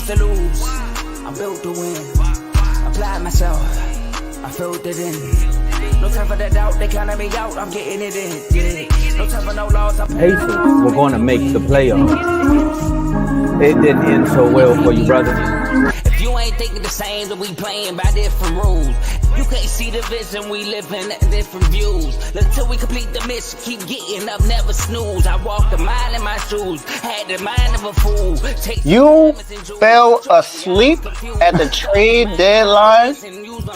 to lose. I'm built to win. Applied myself. I filled it in. No time for that doubt. They counted me out. I'm getting it in. Yeah. No time for no loss. Pacers were going to make the playoffs. It didn't end so well for you, brother. If you ain't thinking the same, then we playing by different rules. You can't see the vision, we living at different views. Until we complete the mission, keep getting up, never snooze. I walked a mile in my shoes, had the mind of a fool. You fell asleep at the trade deadline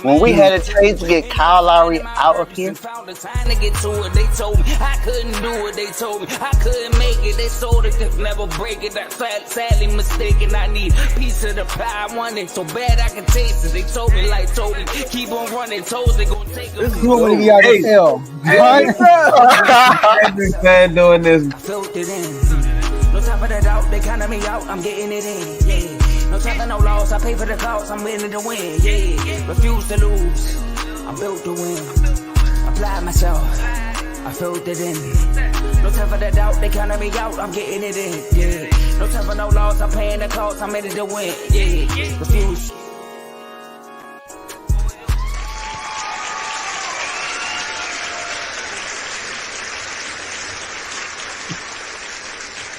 when we had a trade to get Kyle Lowry out of here. They told me I couldn't do it. They told me I couldn't make it. They sold it, just never break it. That's sadly mistaken. I need a piece of the pie. I want it so bad I can taste it. They told me, like, told me, keep on running. Toes they gonna take this is what we got to tell. Every fan doing this. I filled it in. No time for the doubt. They counted me out. I'm getting it in. Yeah. No time for no loss. I pay for the cost. I'm winning to win. Yeah. Refuse to lose. I'm built to win. Apply myself. I filled it in. No time for the doubt. They counted me out. I'm getting it in. Yeah. No time for no loss. I'm paying the cost. I'm in it to win. Yeah. Refuse.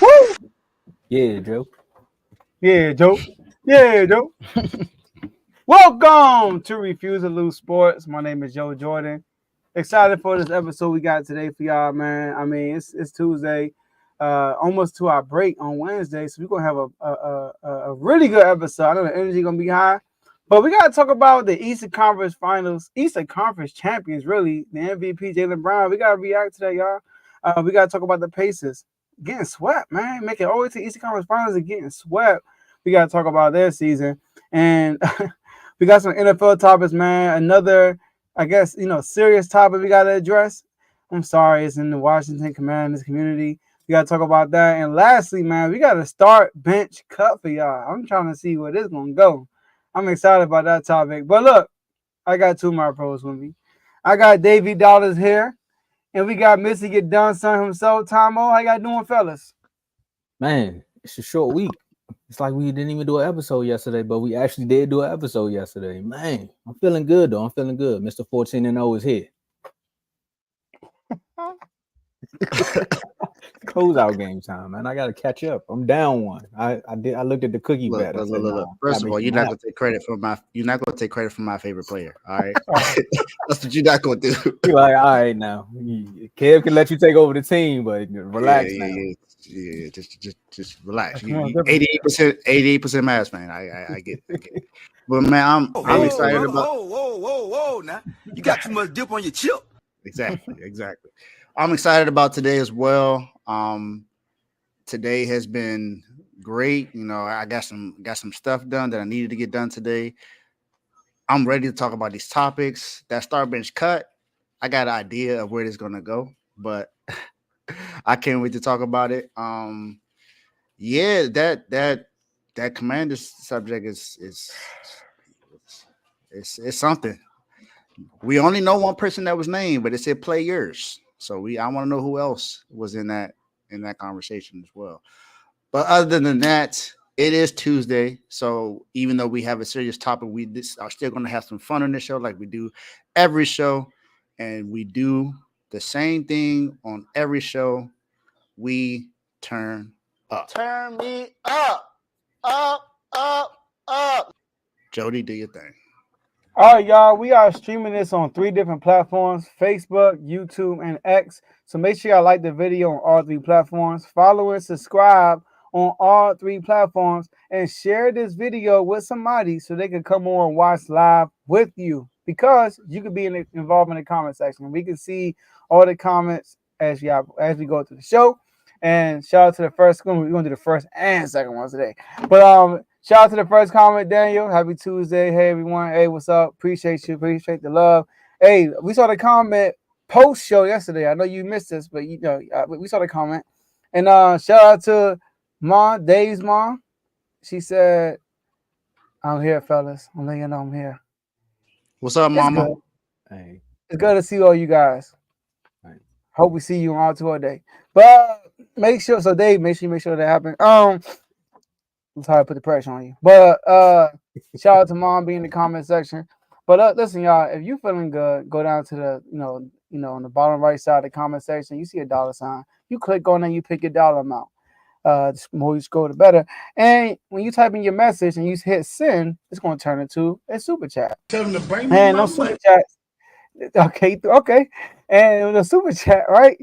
Woo! Yeah, Joe. Yeah, Joe. Yeah, Joe. Welcome to Refuse to Lose Sports. My name is Joe Jordan. Excited for this episode we got today for y'all, man. I mean, it's Tuesday, almost to our break on Wednesday, so we're gonna have a really good episode. I know the energy gonna be high, but we gotta talk about the Eastern Conference Finals, Eastern Conference champions, really. The MVP, Jaylen Brown. We gotta react to that, y'all. We gotta talk about the Pacers getting swept, man. Making all the way to the Eastern Conference Finals and getting swept. We gotta talk about their season, and we got some NFL topics, man. Another, I guess, serious topic we got to address. I'm sorry, it's in the Washington Commanders community. We got to talk about that. And lastly, man, we got to start bench cut for y'all. I'm trying to see where this is going to go. I'm excited about that topic. But look, I got two of my pros with me. I got Davey Dollars here, and we got Missy Get Done Son himself. Tomo, how y'all doing, fellas? Man, it's a short week. It's like we didn't even do an episode yesterday, but we actually did do an episode yesterday. Man, I'm feeling good, though. I'm feeling good. Mr. 14-0 is here. Closeout game time, man. I got to catch up. I'm down one. I looked at the cookie bet. Look. First of all, you're not going to take credit for my favorite player. All right, that's what you're not going to do. You're like, all right, now Kev can let you take over the team, but relax now. Yeah, just relax. 88% mass, man. I get it. But man, I'm excited about. Whoa! Now you got too much dip on your chip. Exactly. I'm excited about today as well. Today has been great. I got some stuff done that I needed to get done today. I'm ready to talk about these topics. That start bench cut, I got an idea of where it's gonna go, but I can't wait to talk about it. Yeah, that Commanders subject is something. We only know one person that was named, but it said players. So I want to know who else was in that conversation as well. But other than that, it is Tuesday. So even though we have a serious topic, we are still going to have some fun on this show like we do every show. And we do the same thing on every show. We turn up. Turn me up. Jody, do your thing. All right, y'all. We are streaming this on 3 different platforms: Facebook, YouTube, and X. So make sure y'all like the video on all 3 platforms. Follow and subscribe on all 3 platforms, and share this video with somebody so they can come on and watch live with you, because you could be involved in the comment section. We can see all the comments as we go through the show. And shout out to the first one. We're going to do the first and second one today. But shout out to the first comment, Daniel. Happy Tuesday. Hey, everyone. Hey, what's up? Appreciate you. Appreciate the love. Hey, we saw the comment post-show yesterday. I know you missed this, but we saw the comment. And shout out to Mom, Dave's mom. She said, I'm here, fellas. I'm letting you know I'm here. What's up, Mama? Hey. It's good to see all you guys. Right. Hope we see you on tour day. But make sure, so Dave, make sure that happens. Sorry to put the pressure on you. But shout out to Mom being in the comment section. But listen, y'all, if you feeling good, go down to the on the bottom right side of the comment section. You see a dollar sign. You click on it, you pick your dollar amount. The more you scroll, the better. And when you type in your message and you hit send, it's going to turn into a super chat. Tell them to bring me And my those super money. chats, okay. And the super chat, right?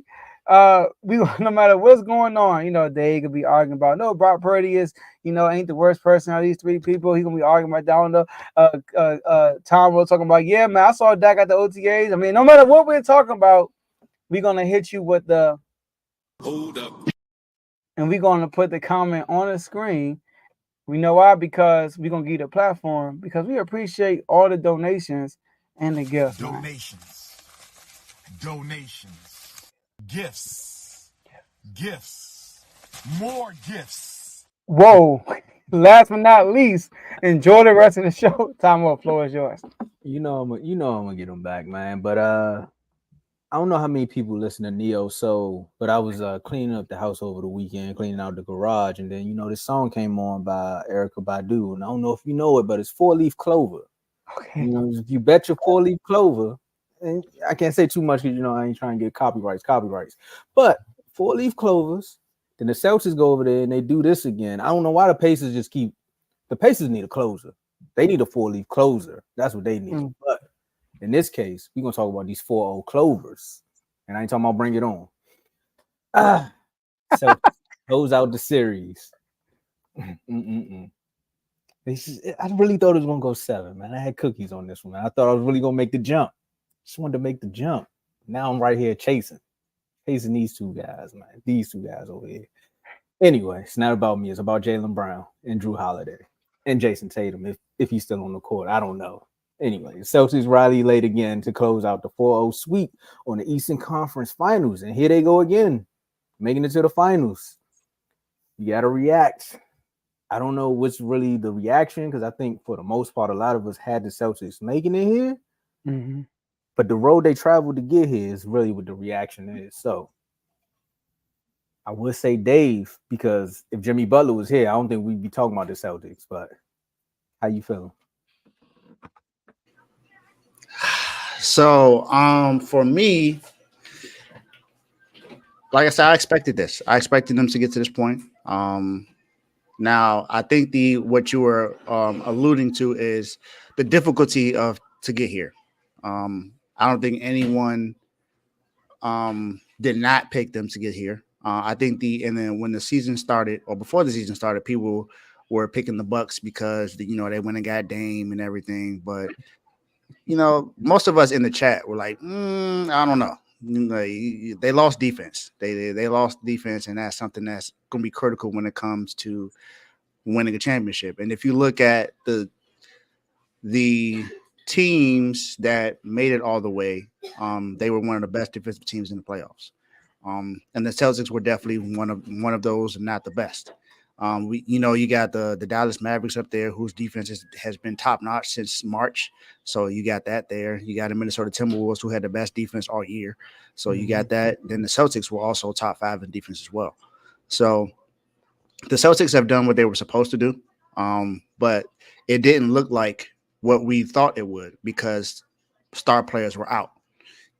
We no matter what's going on, they could be arguing about no Brock Purdy is, ain't the worst person out of these three people. He's gonna be arguing about down the Tom was talking about, yeah, man, I saw Dak at the OTAs. I mean, no matter what we're talking about, we're gonna hit you with the Hold up. and we're gonna put the comment on the screen. We know why, because we're gonna give you the platform because we appreciate all the donations and the gifts. Donations. Gifts. More gifts. Whoa. Last but not least, enjoy the rest of the show. Tomo, floor is yours. I'm gonna get them back, man. But I don't know how many people listen to Neo Soul, but I was cleaning up the house over the weekend, cleaning out the garage, and then this song came on by Erykah Badu, and I don't know if you know it, but it's 4-Leaf Clover. Okay. If you bet your 4-Leaf Clover, and I can't say too much because I ain't trying to get copyrights, but 4-Leaf Clovers. Then the Celtics go over there and they do this again. I don't know why the Pacers the Pacers need a closer. They need a 4-Leaf closer. That's what they need. But in this case, we're gonna talk about these 4-0 Clovers, and I ain't talking about bring it on. So close out the series. I really thought it was gonna go 7, man. I had cookies on this one, man. I thought I was really gonna make the jump. Just wanted to make the jump. Now I'm right here chasing these two guys, man. These two guys over here. Anyway, it's not about me. It's about Jaylen Brown and Drew Holiday and Jason Tatum, if he's still on the court. I don't know. Anyway, the Celtics rally late again to close out the 4-0 sweep on the Eastern Conference Finals. And here they go again, making it to the finals. You got to react. I don't know what's really the reaction, because I think for the most part, a lot of us had the Celtics making it here. Mm-hmm. But the road they traveled to get here is really what the reaction is. So I would say Dave, because if Jimmy Butler was here, I don't think we'd be talking about the Celtics. But how you feeling? So, for me, like I said, I expected this. I expected them to get to this point. Now, I think what you were alluding to is the difficulty to get here. I don't think anyone did not pick them to get here. I think and then when the season started, or before the season started, people were picking the Bucks because they went and got Dame and everything. But most of us in the chat were like, I don't know. They lost defense. They lost defense, and that's something that's going to be critical when it comes to winning a championship. And if you look at the teams that made it all the way, they were one of the best defensive teams in the playoffs. And the Celtics were definitely one of those, and not the best. You got the Dallas Mavericks up there, whose defense has been top notch since March. So you got that there. You got the Minnesota Timberwolves, who had the best defense all year. So you got that. Then the Celtics were also top 5 in defense as well. So the Celtics have done what they were supposed to do, but it didn't look like what we thought it would, because star players were out.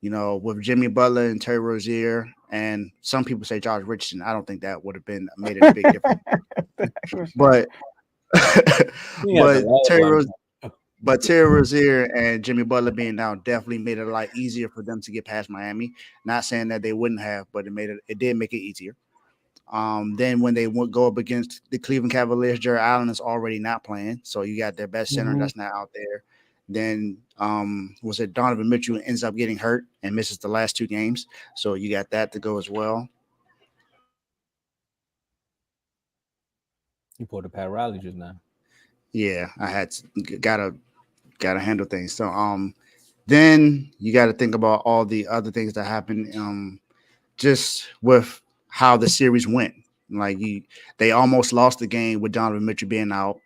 With Jimmy Butler and Terry Rozier, and some people say Josh Richardson. I don't think that would have made it a big difference. But Terry Rozier and Jimmy Butler being down definitely made it a lot easier for them to get past Miami. Not saying that they wouldn't have, but it did make it easier. Then when they go up against the Cleveland Cavaliers, Jared Allen is already not playing, so you got their best center that's not out there. Then was it Donovan Mitchell ends up getting hurt and misses the last 2 games, so you got that to go as well. You pulled the Pat Riley just now. Yeah, I had gotta handle things. So then you got to think about all the other things that happened just with how the series went. Like they almost lost the game with Donovan Mitchell being out.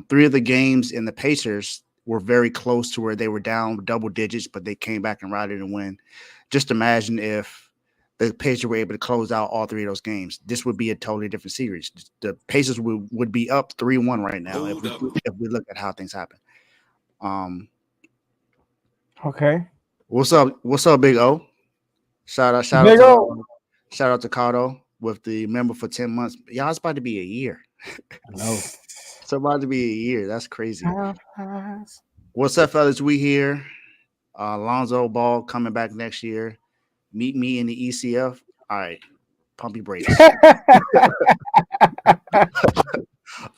3 of the games in the Pacers were very close to where they were down double digits, but they came back and routed and win. Just imagine if the Pacers were able to close out all 3 of those games, this would be a totally different series. The Pacers would be up 3-1 right now if we look at how things happen. Okay. What's up, Big O? Shout out to Cardo with the member for 10 months. Y'all, it's about to be a year. I know. It's about to be a year. That's crazy. What's up, fellas? We here. Lonzo Ball coming back next year. Meet me in the ECF. All right. Pump your brakes.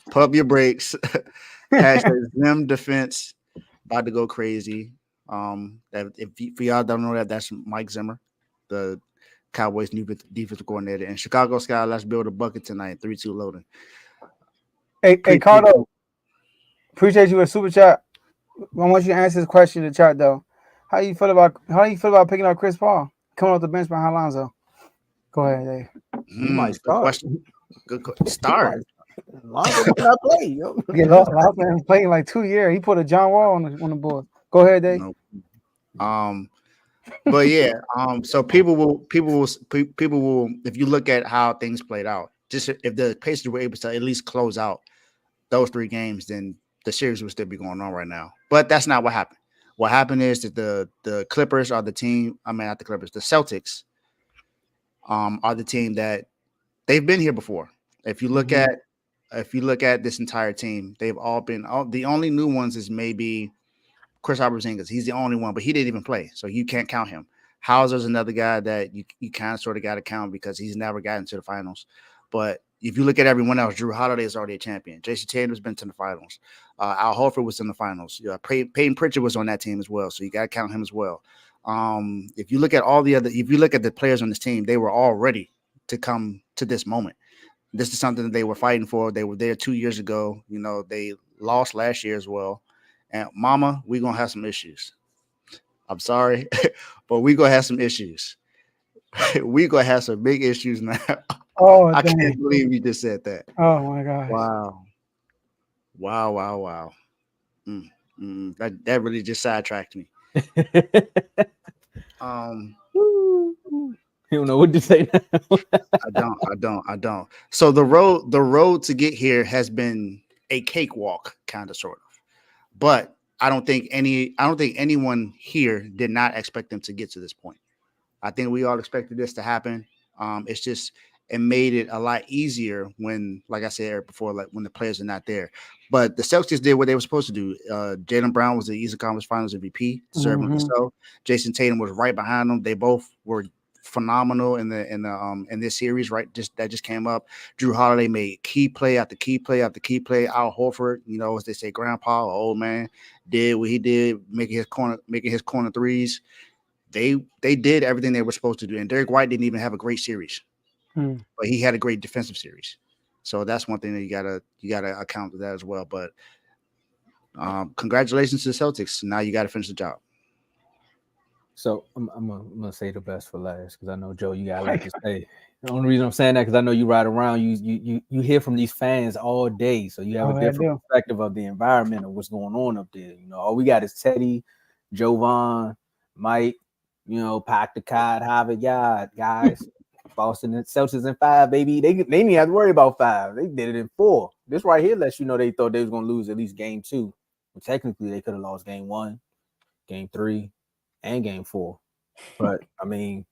Pump your brakes. Hashtag Zim defense. About to go crazy. For y'all don't know that's Mike Zimmer, the Cowboys' new defensive coordinator. And Chicago Sky, let's build a bucket tonight. 3-2 loading. Hey, Cardo. Appreciate you with super chat. I want you to answer this question in the chat though. How do you feel about picking up Chris Paul coming off the bench behind Lonzo? Go ahead, Dave. He might start. Good start. Lonzo might not play. Yo. Lonzo been playing like 2 years. He put a John Wall on the board. Go ahead, Dave. Nope. But yeah, so people will, if you look at how things played out, just if the Pacers were able to at least close out those 3 games, then the series would still be going on right now. But that's not what happened. What happened is that the Clippers are the team. I mean, not the Clippers. The Celtics are the team that they've been here before. If you look at this entire team, they've all been. The only new ones is maybe Chris Porzingis. He's the only one, but he didn't even play, so you can't count him. Hauser's another guy that you kind of sort of got to count because he's never gotten to the finals. But if you look at everyone else, Drew Holiday is already a champion. Jason Tatum's been to the finals. Al Horford was in the finals. Peyton Pritchard was on that team as well, so you got to count him as well. If you look at the players on this team, they were all ready to come to this moment. This is something that they were fighting for. They were there 2 years ago. They lost last year as well. And mama, we're going to have some issues. I'm sorry, but we're going to have some issues. We're going to have some big issues now. Oh, I can't believe you just said that. Oh, my gosh. Wow. That really just sidetracked me. You don't know what to say now. I don't. So the road to get here has been a cakewalk, kind of, sort of. But I don't think anyone here did not expect them to get to this point. I think we all expected this to happen. It made it a lot easier when, like I said before, like when the players are not there. But the Celtics did what they were supposed to do. Jaylen Brown was the Eastern Conference Finals MVP, deserving himself. Jason Tatum was right behind them. They both were phenomenal in this series, right? That just came up. Drew Holiday made key play after key play after key play. Al Horford, as they say, grandpa, old man, did what he did, making his corner threes. They did everything they were supposed to do. And Derek White didn't even have a great series. But he had a great defensive series. So that's one thing that you gotta account for that as well. But congratulations to the Celtics. Now you gotta finish the job. So I'm gonna say the best for last because I know, Joe, you got a lot to say. The only reason I'm saying that because I know you ride around, you hear from these fans all day, so you have a different perspective of the environment of what's going on up there. All we got is Teddy, Jovan, Mike, Pac the Cod, Harvard, guys. Boston and Celtics in 5, baby. They didn't have to worry about 5. They did it in 4. This right here lets you know they thought they was gonna lose at least game 2. But technically, they could have lost game 1, game 3, and game 4. But I mean,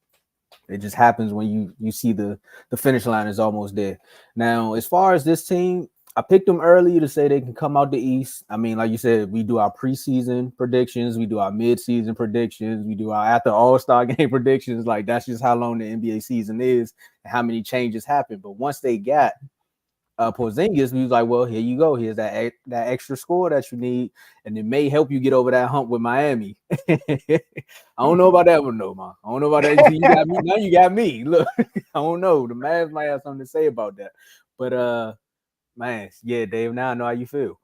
it just happens when you see the finish line is almost there. Now, as far as this team, I picked them early to say they can come out the East. I mean, like you said, we do our preseason predictions, we do our mid-season predictions, we do our after All-Star game predictions. Like, that's just how long the NBA season is and how many changes happen. But once they got Porzingis, we was like, well, here you go. Here's that extra score that you need, and it may help you get over that hump with Miami. I don't know about that one, though, man. I don't know about that. You got me. Now you got me. Look, I don't know. The Mavs might have something to say about that. But, man, yeah, Dave, now I know how you feel.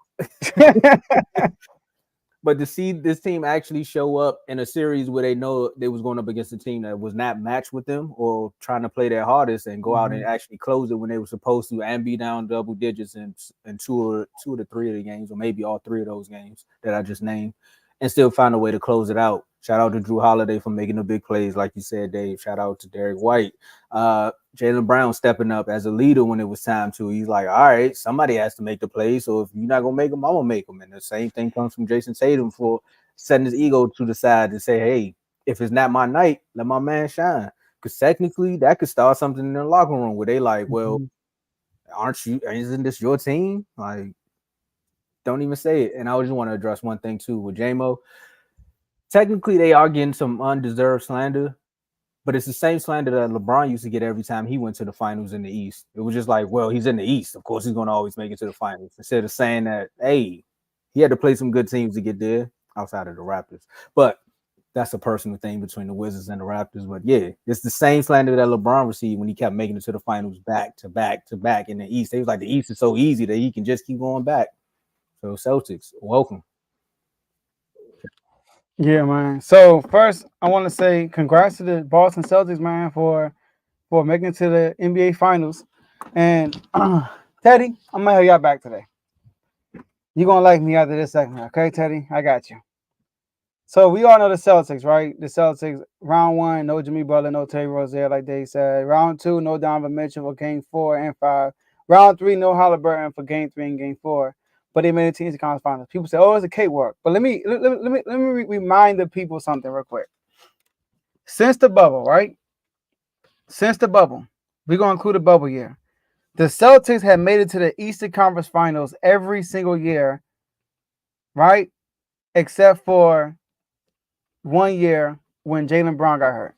But to see this team actually show up in a series where they know they was going up against a team that was not matched with them or trying to play their hardest and go out and actually close it when they were supposed to and be down double digits in 2 or 3 of the games, or maybe all 3 of those games that I just named, and still find a way to close it out Shout out to Drew Holiday for making the big plays, like you said, Dave. Shout out to Derek White. Jaylen Brown stepping up as a leader when it was time to. He's like, all right, somebody has to make the play. So if you're not gonna make them, I'm gonna make them. And the same thing comes from Jason Tatum for setting his ego to the side and say, hey, if it's not my night, let my man shine. Because technically, that could start something in their locker room where they like, well, isn't this your team? Like, don't even say it. And I just want to address one thing too with JMO. Technically, they are getting some undeserved slander, but it's the same slander that LeBron used to get every time he went to the finals in the East. It was just like, well, he's in the East. Of course, he's going to always make it to the finals. Instead of saying that, hey, he had to play some good teams to get there outside of the Raptors. But that's a personal thing between the Wizards and the Raptors. But yeah, it's the same slander that LeBron received when he kept making it to the finals back to back to back in the East. They was like, the East is so easy that he can just keep going back. So Celtics, welcome. Yeah, man. So first, I want to say congrats to the Boston Celtics, man, for making it to the NBA Finals. And Teddy, I'm gonna have y'all back today. You're gonna like me after this segment, okay, Teddy? I got you. So we all know the Celtics, right? The Celtics, round 1, no Jimmy Butler, no Terry Rozier, like they said. Round 2, no Donovan Mitchell for game 4 and 5. Round 3, no Halliburton for game 3 and game 4. But they made it to the conference finals. People say, "Oh, it's a cakewalk." But let me remind the people something real quick. Since the bubble, right? Since the bubble, we're gonna include the bubble year. The Celtics have made it to the Eastern Conference Finals every single year, right? Except for 1 year when Jaylen Brown got hurt.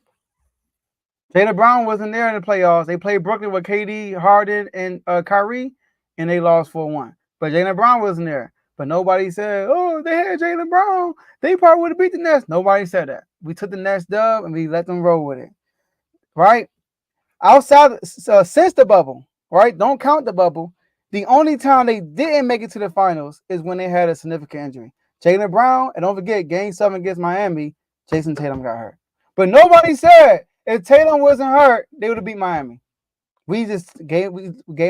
Jaylen Brown wasn't there in the playoffs. They played Brooklyn with KD, Harden, and Kyrie, and they lost 4-1. But Jaylen Brown wasn't there. But nobody said, oh, they had Jaylen Brown. They probably would have beat the Nets. Nobody said that. We took the Nets dub and we let them roll with it. Right? Outside, since the bubble, right? Don't count the bubble. The only time they didn't make it to the finals is when they had a significant injury. Jaylen Brown, and don't forget, game 7 against Miami, Jason Tatum got hurt. But nobody said if Tatum wasn't hurt, they would have beat Miami. We gave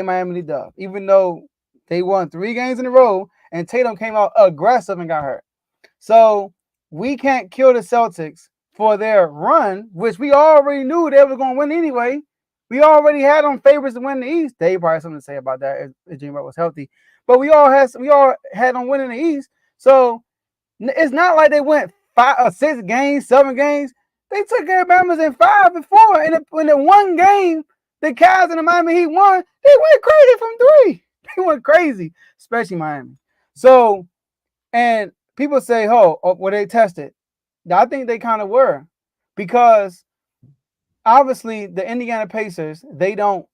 Miami the dub, even though they won 3 games in a row, and Tatum came out aggressive and got hurt. So we can't kill the Celtics for their run, which we already knew they were going to win anyway. We already had them favorites to win the East. They probably have something to say about that if Jimmy Butler was healthy. But we all had them winning the East. So it's not like they went 5 or 6 games, 7 games. They took care of Bama's in 5 and 4. And in the 1 game, the Cavs and the Miami Heat won, they went crazy from 3. They went crazy, especially Miami. So, and people say, were they tested? I think they kind of were, because obviously the Indiana Pacers, they don't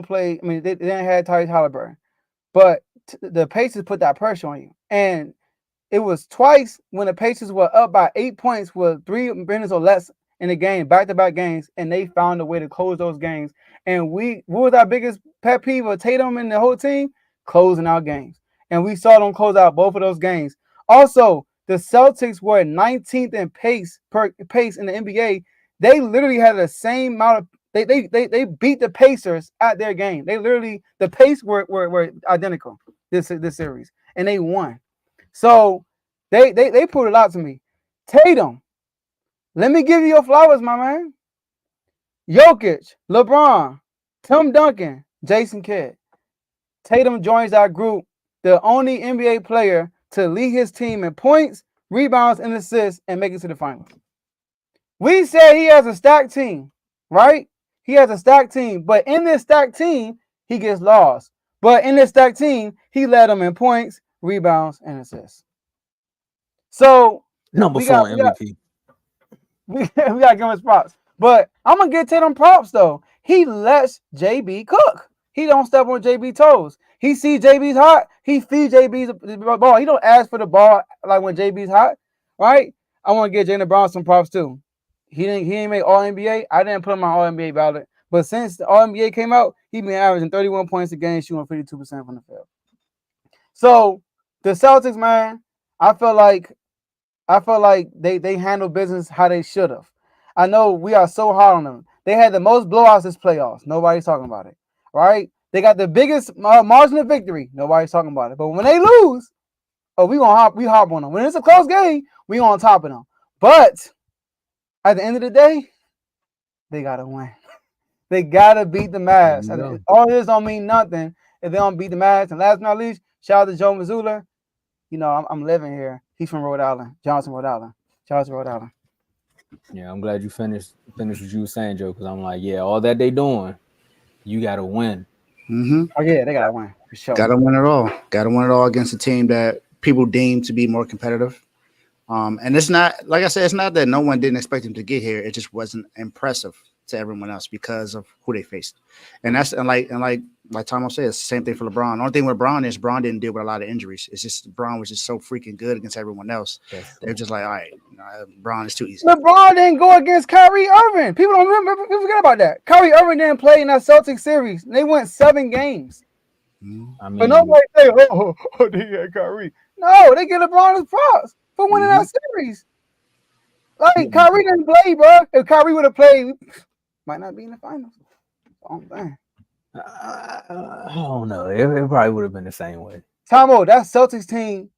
play. I mean, they didn't have Tyrese Halliburton, but the Pacers put that pressure on you, and it was twice when the Pacers were up by 8 points with 3 minutes or less in the game, back-to-back games, and they found a way to close those games. And what was our biggest pet peeve of Tatum and the whole team? Closing out games. And we saw them close out both of those games. Also, the Celtics were 19th in pace in the NBA. They literally had the same amount of they beat the Pacers at their game. The pace were identical this series, and they won. So they put a lot to me. Tatum, let me give you your flowers, my man. Jokic, LeBron, Tim Duncan, Jason Kidd. Tatum joins our group, the only NBA player to lead his team in points, rebounds, and assists and make it to the finals. We said he has a stacked team, right? He has a stacked team, but in this stacked team, he gets lost. But in this stacked team, he led them in points, rebounds, and assists. So number 4 MVP. We gotta give him his props. But I'm gonna give Tatum props though. He lets JB cook. He don't step on JB toes. He sees JB's hot. He feeds JB's ball. He don't ask for the ball like when JB's hot, right? I want to give Jaylen Brown some props too. He didn't make All NBA. I didn't put him on All NBA ballot. But since the All NBA came out, he's been averaging 31 points a game, shooting 52% from the field. So the Celtics, man, I feel like they handled business how they should have. I know we are so hard on them. They had the most blowouts this playoffs. Nobody's talking about it, right? They got the biggest margin of victory. Nobody's talking about it. But when they lose, we hop on them. When it's a close game, we on top of them. But at the end of the day, they gotta win. They gotta beat the Mavs. There you And go. all this don't mean nothing if they don't beat the Mavs. And last but not least, shout out to Joe Mazzulla. You know, I'm living here. He's from Rhode Island, Johnson, Rhode Island. Johnson, Rhode Island. Yeah, I'm glad you finished what you were saying, Joe, because I'm like, yeah, all that they doing, you gotta win. Mm-hmm. Oh yeah, they gotta win for sure. Got to win it all. Got to win it all against a team that people deem to be more competitive. And it's not, like I said, it's not that no one didn't expect him to get here. It just wasn't impressive to everyone else because of who they faced. And that's like Tomo said, it's the same thing for LeBron. The only thing with LeBron is LeBron didn't deal with a lot of injuries. It's just LeBron was just so freaking good against everyone else. They're just like, all right, LeBron is too easy. LeBron didn't go against Kyrie Irving. People don't remember. People forget about that. Kyrie Irving didn't play in that Celtics series. They went 7 games. I mean, But nobody say, oh, they had Kyrie. No, they get LeBron his props for winning that series. Like, Kyrie didn't play, bro. If Kyrie would have played, might not be in the finals. Oh, man. I don't know. It probably would have been the same way. Tomo, that Celtics team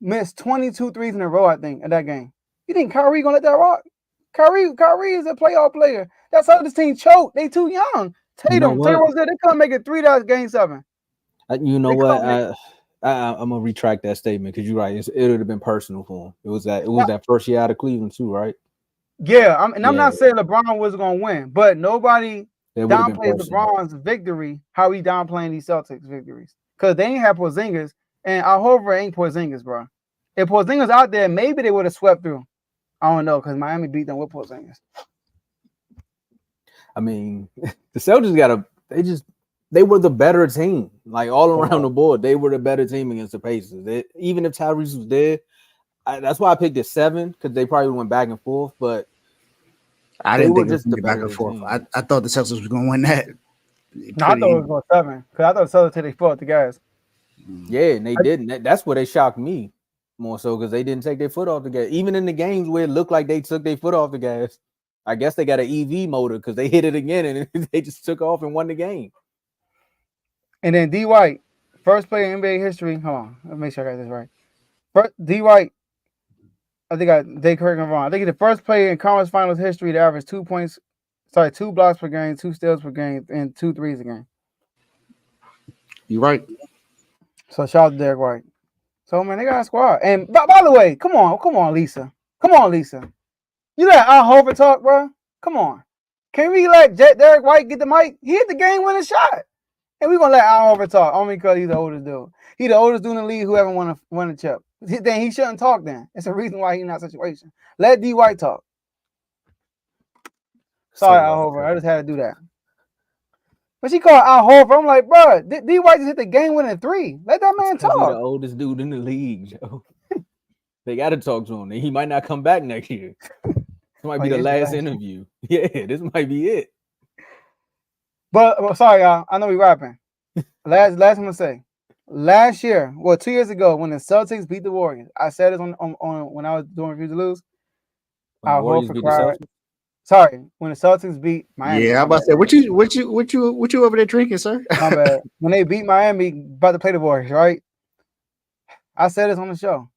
missed 22 threes in a row, I think, in that game. You think Kyrie gonna let that rock? Kyrie is a playoff player. That Celtics team choked. They too young. Tatum was there. They couldn't make it 3. That's game 7. You know what? I'm gonna retract that statement because you're right. It would have been personal for him. It was that first year out of Cleveland too, right? Yeah, I'm not saying LeBron was gonna win, but nobody downplays LeBron's victory. How he downplaying these Celtics victories because they ain't have Porzingis, and Al Horford ain't Porzingis, bro. If Porzingis out there, maybe they would have swept through. I don't know because Miami beat them with Porzingis. I mean, the Celtics they were the better team, like all around the board. They were the better team against the Pacers. Even if Tyrese was there, that's why I picked it 7 because they probably went back and forth. But I didn't think it was back and forth. I thought the Celtics was going to win that. No, I thought it was going 7 because I thought the Celtics they fought the guys. Yeah, and they didn't. That's where they shocked me more so because they didn't take their foot off the gas. Even in the games where it looked like they took their foot off the gas, I guess they got an EV motor because they hit it again and they just took off and won the game. And then D. White, first player in NBA history. Hold on, let me make sure I got this right. First, D. White, they correct me if I'm wrong. I think he's the first player in conference finals history to average 2 blocks per game, 2 steals per game, and 2 threes a game. You're right. So shout out to Derek White. So man, they got a squad. And by the way, come on, Lisa. You let Al Horford talk, bro. Come on. Can we let Derek White get the mic? He hit the game-winning shot. And we're going to let Al Horford talk only because he's the oldest dude. He's the oldest dude in the league who haven't won a chip. Then he shouldn't talk then. It's a reason why he's in that situation. Let D. White talk. Sorry, Al Horford. I just had to do that. But she called Al Horford. I'm like, bro, D. White just hit the game-winning 3. Let that man talk. He's the oldest dude in the league, Joe. They got to talk to him. He might not come back next year. This might be the last interview. Yeah, this might be it. But sorry, y'all. I know we rapping. Last I'm gonna say. Last year, 2 years ago, when the Celtics beat the Warriors, I said this on when I was doing Refuse to Lose. Al Horford cried. Sorry, when the Celtics beat Miami. Yeah, I'm about to say, what you over there drinking, sir? My bad. When they beat Miami, about to play the Warriors, right? I said this on the show.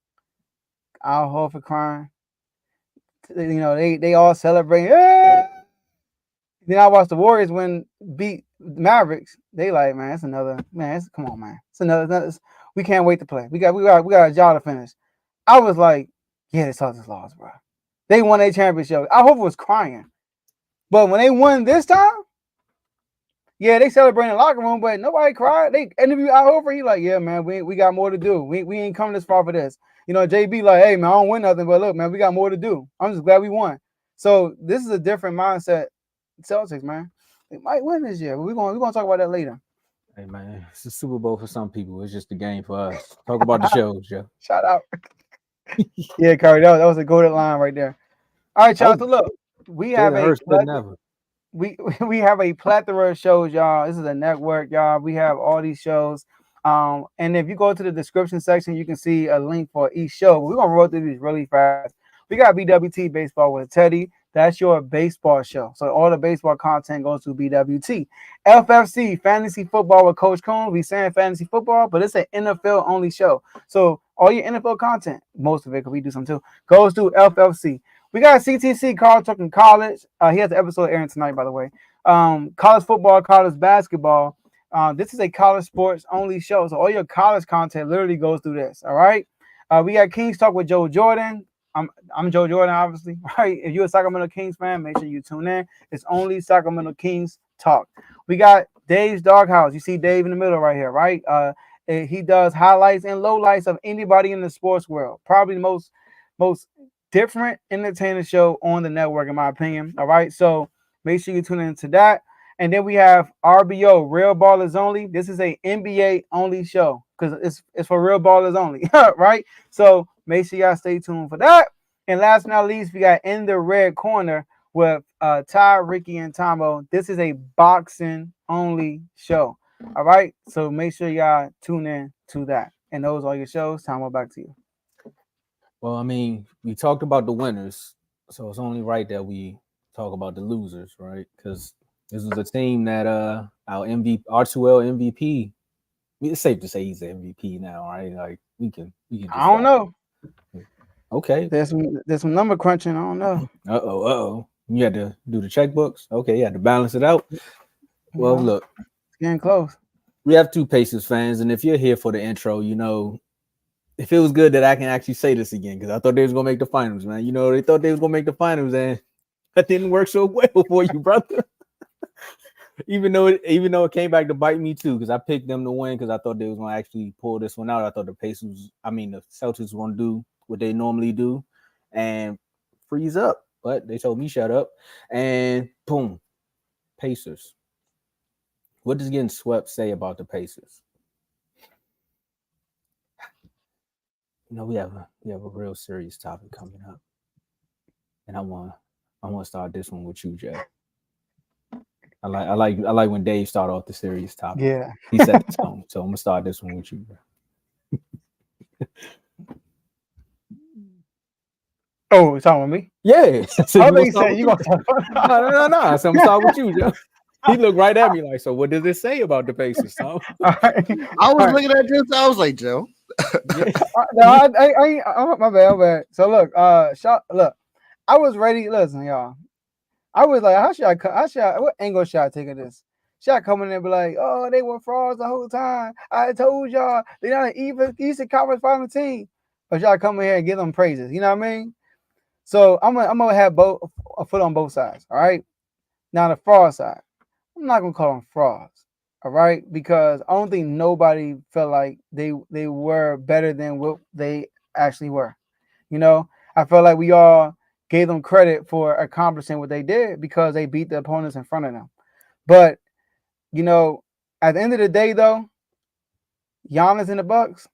Al Horford crying. You know, they all celebrating. Yeah! Then I watched the Warriors beat Mavericks. They like, man, come on, man. It's another. We can't wait to play. We got a job to finish. I was like, yeah, the Celtics lost, bro. They won a championship. I hope it was crying. But when they won this time, yeah, they celebrated in the locker room, but nobody cried. They interviewed Al Horford. He like, yeah, man, we got more to do. We ain't coming this far for this. You know, JB like, hey, man, I don't win nothing, but look, man, we got more to do. I'm just glad we won. So this is a different mindset. Celtics, man, they might win this year, but we're gonna talk about that later. Hey, man, it's a Super Bowl for some people. It's just a game for us. Talk about the shows, Joe. Shout out. Yeah, Curry, that was a golden line right there. All right, y'all. So look, we have we have a plethora of shows, y'all. This is a network, y'all. We have all these shows. And if you go to the description section, you can see a link for each show. We're gonna roll through these really fast. We got BWT Baseball with Teddy. That's your baseball show. So all the baseball content goes to BWT. FFC, Fantasy Football with Coach Coombs. We saying fantasy football, but it's an NFL only show. So all your NFL content, most of it, because we do some too, goes to FFC. We got CTC, Carl talking college. He has an episode airing tonight, by the way. College football, college basketball. This is a college sports only show. So all your college content literally goes through this. All right. We got Kings Talk with Joe Jordan. I'm Joe Jordan, obviously. Right. If you're a Sacramento Kings fan, make sure you tune in. It's only Sacramento Kings Talk. We got Dave's Doghouse. You see Dave in the middle right here, right? He does highlights and lowlights of anybody in the sports world. Probably the most different entertainment show on the network, in my opinion. All right. So make sure you tune into that. And then we have RBO, Real Ballers Only. This is a NBA only show because it's for real ballers only, right? So make sure y'all stay tuned for that. And last but not least, we got In the Red Corner with Ty, Ricky, and Tomo. This is a boxing only show. All right. So make sure y'all tune in to that. And those are your shows. Tomo, back to you. Well, I mean, we talked about the winners, so it's only right that we talk about the losers, right? Because this was a team that our MVP, R2L MVP. It's safe to say he's the MVP now, right? Like we can. I don't know. Okay. There's some number crunching. I don't know. Uh-oh. You had to do the checkbooks. Okay, you had to balance it out. Well, look, it's getting close. We have two Pacers fans, and if you're here for the intro, you know, it feels good that I can actually say this again because I thought they was gonna make the finals, man. You know, they thought they was gonna make the finals, and that didn't work so well for you, brother. even though it came back to bite me too, because I picked them to win because I thought they was gonna actually pull this one out. I thought the Celtics were gonna do what they normally do and freeze up, but they told me shut up, and boom, Pacers. What does getting swept say about the Pacers? You know, we have a real serious topic coming up, and I want to start this one with you, Jay. I like when Dave started off the serious topic. Yeah, he set the tone, so I'm gonna start this one with you, bro. Oh, you're talking with me? Yeah. So I think you said you gonna talk. No. So I'm gonna start with you, Joe. He looked right at me like, so what does it say about the Pacers, Tom? I was looking at this. I was like, Joe. No, my bad. So look, I was ready. Listen, y'all. I was like, what angle should I take of this? Should I come in and be like, oh, they were frauds the whole time? I told y'all they're not an even Eastern Conference final team. Or should I come in here and give them praises? You know what I mean? So I'm gonna have a foot on both sides. All right. Now the fraud side, I'm not gonna call them frauds. All right, because I don't think nobody felt like they were better than what they actually were. You know, I felt like we all gave them credit for accomplishing what they did because they beat the opponents in front of them. But you know, at the end of the day, though, Giannis and the Bucks,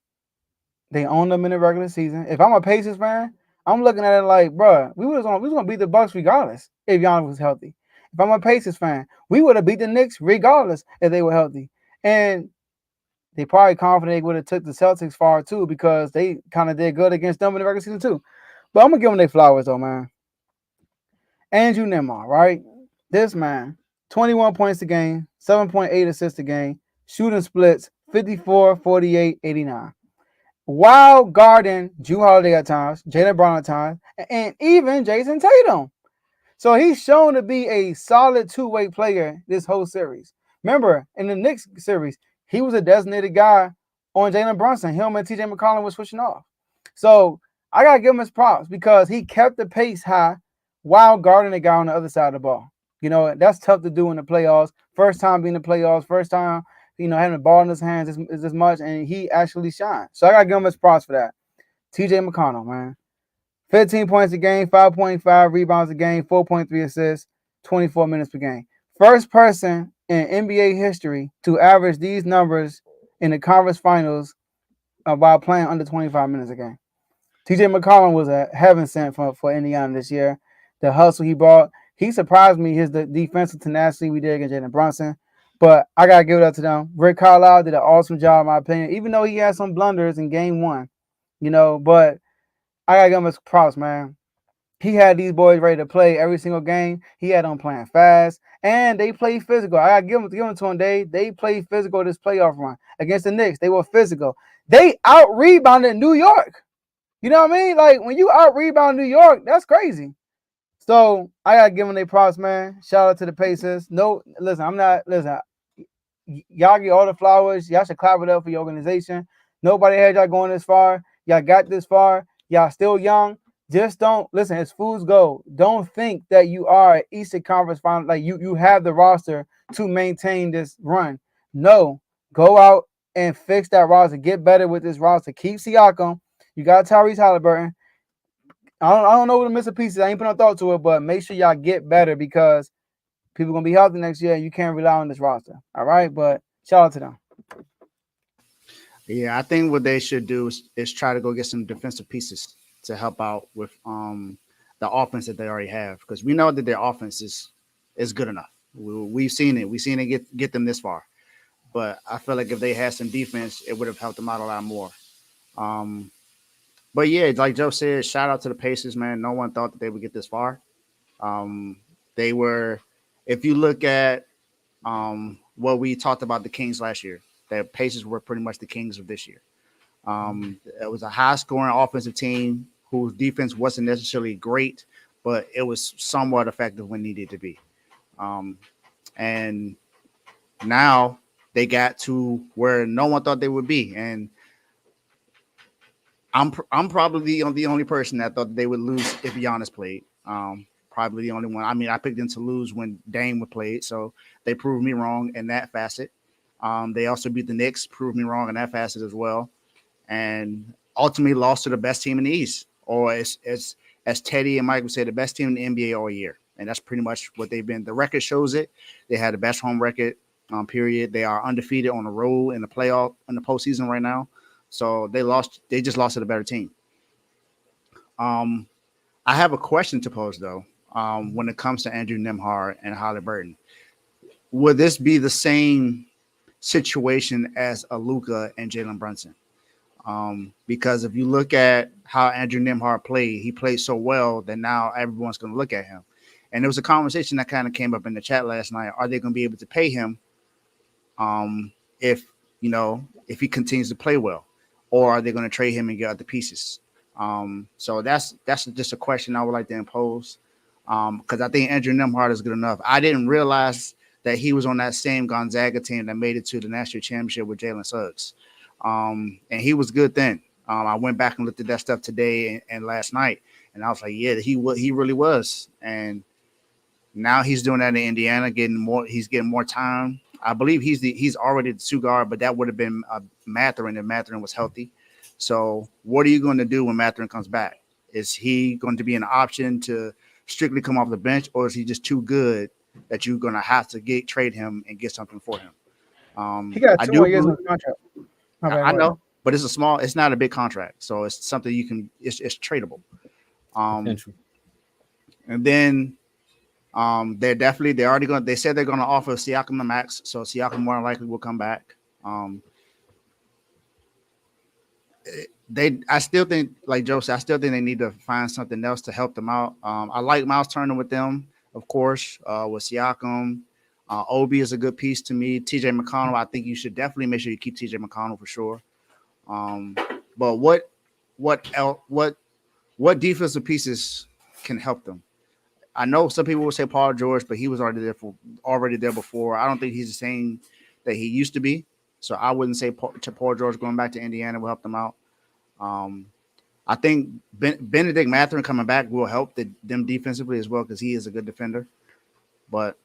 they own them in the regular season. If I'm a Pacers fan, I'm looking at it like, bro, we was gonna beat the Bucks regardless if Giannis was healthy. If I'm a Pacers fan, we would have beat the Knicks regardless if they were healthy. And they probably confident they would have took the Celtics far too because they kind of did good against them in the regular season too. But I'm gonna give them their flowers though, man. Andrew Nemar, right? This man, 21 points a game, 7.8 assists a game, shooting splits, 54, 48, 89. While guarding Jrue Holiday at times, Jaylen Brown at times, and even Jason Tatum. So he's shown to be a solid two-way player this whole series. Remember, in the Knicks series, he was a designated guy on Jalen Brunson. Him and TJ McCollum was switching off. So I got to give him his props because he kept the pace high while guarding the guy on the other side of the ball. You know, that's tough to do in the playoffs. First time being in the playoffs, first time, you know, having the ball in his hands is as much, and he actually shined. So I got to give him his props for that. TJ McConnell, man. 15 points a game, 5.5 rebounds a game, 4.3 assists, 24 minutes per game. First person in NBA history to average these numbers in the conference finals while playing under 25 minutes a game. TJ McCollum was a heaven sent for Indiana this year. The hustle he brought, he surprised me. The defensive tenacity we did against Jalen Brunson. But I got to give it up to them. Rick Carlisle did an awesome job, in my opinion, even though he had some blunders in game one, you know, but I got to give him his props, man. He had these boys ready to play every single game. He had them playing fast, and they played physical. I got to give them to him. They played physical this playoff run against the Knicks. They were physical. They out-rebounded New York. You know what I mean? Like, when you out-rebound New York, that's crazy. So I gotta give them their props, man. Shout out to the Pacers. No, listen, I'm not listen. Y'all get all the flowers. Y'all should clap it up for your organization. Nobody had y'all going this far. Y'all got this far. Y'all still young. Just don't listen. As fools go, don't think that you are an Eastern Conference final. Like you have the roster to maintain this run. No, go out and fix that roster. Get better with this roster. Keep Siakam. You got Tyrese Halliburton. I don't know what the missing pieces. I ain't put no thought to it, but make sure y'all get better because people gonna be healthy next year. And you can't rely on this roster. All right, but shout out to them. Yeah, I think what they should do is try to go get some defensive pieces to help out with the offense that they already have, because we know that their offense is good enough. We've seen it. We've seen it get them this far. But I feel like if they had some defense, it would have helped them out a lot more. But yeah, like Joe said, shout out to the Pacers, man. No one thought that they would get this far. They were, if you look at what we talked about the Kings last year, the Pacers were pretty much the Kings of this year. It was a high-scoring offensive team whose defense wasn't necessarily great, but it was somewhat effective when needed to be. And now they got to where no one thought they would be, and I'm probably the only person that thought they would lose if Giannis played. Probably the only one. I mean, I picked them to lose when Dame would play, so they proved me wrong in that facet. They also beat the Knicks, proved me wrong in that facet as well, and ultimately lost to the best team in the East, or as Teddy and Mike would say, the best team in the NBA all year. And that's pretty much what they've been. The record shows it. They had the best home record, period. They are undefeated on the road in the postseason right now. So they just lost to the better team. I have a question to pose though. When it comes to Andrew Nembhard and Halliburton, would this be the same situation as a Luka and Jalen Brunson? Because if you look at how Andrew Nembhard played, he played so well that now everyone's going to look at him. And there was a conversation that kind of came up in the chat last night. Are they going to be able to pay him if he continues to play well, or are they going to trade him and get other pieces? So that's just a question I would like to impose, because I think Andrew Nembhard is good enough. I didn't realize that he was on that same Gonzaga team that made it to the national championship with Jalen Suggs. And he was good then. I went back and looked at that stuff today and last night, and I was like, yeah, he really was. And now he's doing that in Indiana, he's getting more time. I believe he's already the 2 guard, but that would have been Mathurin if Mathurin was healthy. So what are you going to do when Mathurin comes back? Is he going to be an option to strictly come off the bench, or is he just too good that you're going to have to trade him and get something for him? He got 2 more years on the contract. I know, but it's not a big contract, so it's something it's tradable. And then they said they're gonna offer Siakam the max, so Siakam more than likely will come back. I still think, like Joe said, they need to find something else to help them out. I like Miles Turner with them, of course, with Siakam. Obi is a good piece to me. TJ McConnell, I think you should definitely make sure you keep TJ McConnell for sure. But what defensive pieces can help them? I know some people will say Paul George, but he was already there before. I don't think he's the same that he used to be. So I wouldn't say Paul George going back to Indiana will help them out. I think Benedict Mathurin coming back will help them defensively as well, because he is a good defender. But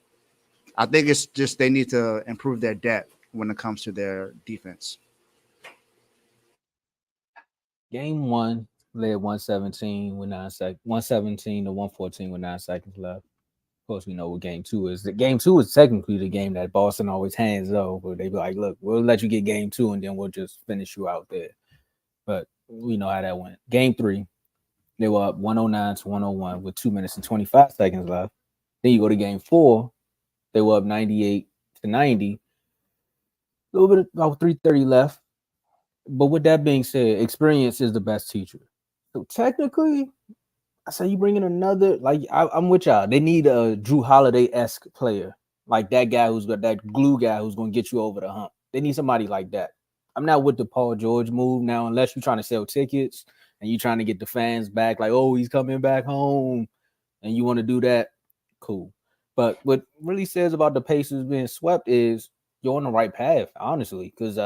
I think it's just they need to improve their depth when it comes to their defense. Game 1 led 117 with 9 seconds, 117 to 114 with 9 seconds left. Of course, we know what game 2 is. Game 2 is technically the game that Boston always hands over. They be like, look, we'll let you get game 2 and then we'll just finish you out there. But we know how that went. Game 3, they were up 109 to 101 with 2 minutes and 25 seconds left. Then you go to game 4, they were up 98 to 90. A little bit about 3:30 left. But with that being said, experience is the best teacher. So technically, I say you bring in another, I'm with y'all. They need a Drew Holiday-esque player, like that guy who's got that glue guy who's going to get you over the hump. They need somebody like that. I'm not with the Paul George move now, unless you're trying to sell tickets and you're trying to get the fans back, like, oh, he's coming back home. and you want to do that, cool. But what really says about the Pacers being swept is you're on the right path, honestly, because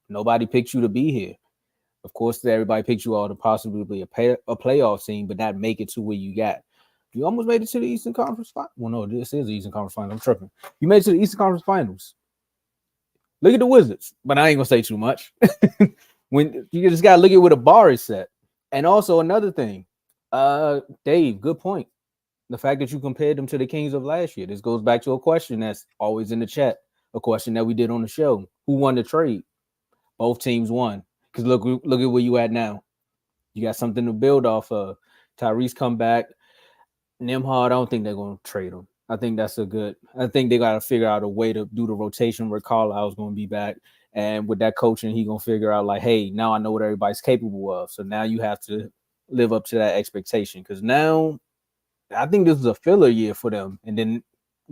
nobody picked you to be here. Of course, everybody picked you all to possibly be a playoff team, but not make it to where you got. You almost made it to the Eastern Conference Finals. Well, no, this is the Eastern Conference Finals. I'm tripping. You made it to the Eastern Conference Finals. Look at the Wizards, but I ain't gonna say too much. When you just gotta look at where the bar is set. And also another thing, Dave, good point. The fact that you compared them to the Kings of last year. This goes back to a question that's always in the chat, a question that we did on the show. Who won the trade? Both teams won. Because look at where you at now. You got something to build off of. Tyrese come back. Nimhard, I don't think they're going to trade him. I think that's I think they got to figure out a way to do the rotation where Carlisle's going to be back. And with that coaching, he going to figure out like, hey, now I know what everybody's capable of. So now you have to live up to that expectation. Because now I think this is a filler year for them. And then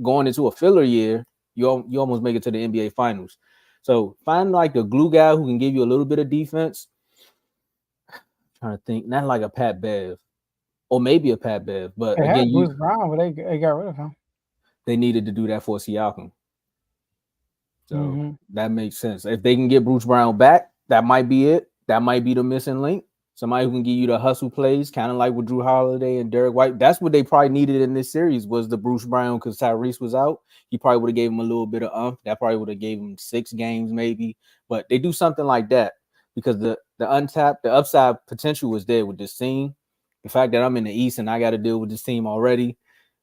going into a filler year, you almost make it to the NBA Finals. So find like the glue guy who can give you a little bit of defense. I'm trying to think, not like a Pat Bev, or maybe a Pat Bev, but They again, had Bruce Brown, but they got rid of him. They needed to do that for Siakam. So that makes sense. If they can get Bruce Brown back, that might be it. That might be the missing link. Somebody who can give you the hustle plays, kind of like with Drew Holiday and Derek White. That's what they probably needed in this series was the Bruce Brown because Tyrese was out. He probably would have gave him a little bit of That probably would have gave him 6 games maybe. But they do something like that because the upside potential was there with this team. The fact that I'm in the East and I got to deal with this team already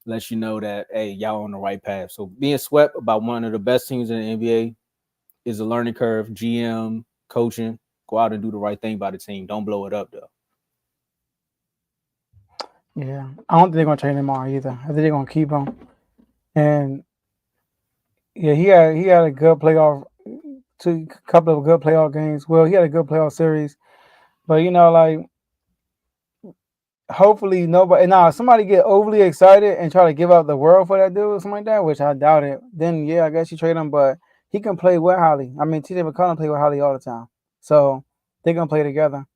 lets you know that, hey, y'all on the right path. So being swept by one of the best teams in the NBA is a learning curve. GM, coaching. Go out and do the right thing by the team. Don't blow it up, though. Yeah, I don't think they're gonna trade him on either. I think they're gonna keep him. And yeah, he had a good playoff, couple of good playoff games. Well, he had a good playoff series, but like hopefully nobody. Now, if somebody get overly excited and try to give up the world for that dude or something like that, which I doubt it. Then yeah, I guess you trade him, but he can play with Holly. I mean, TJ McConnell play with Holly all the time. So they're gonna play together,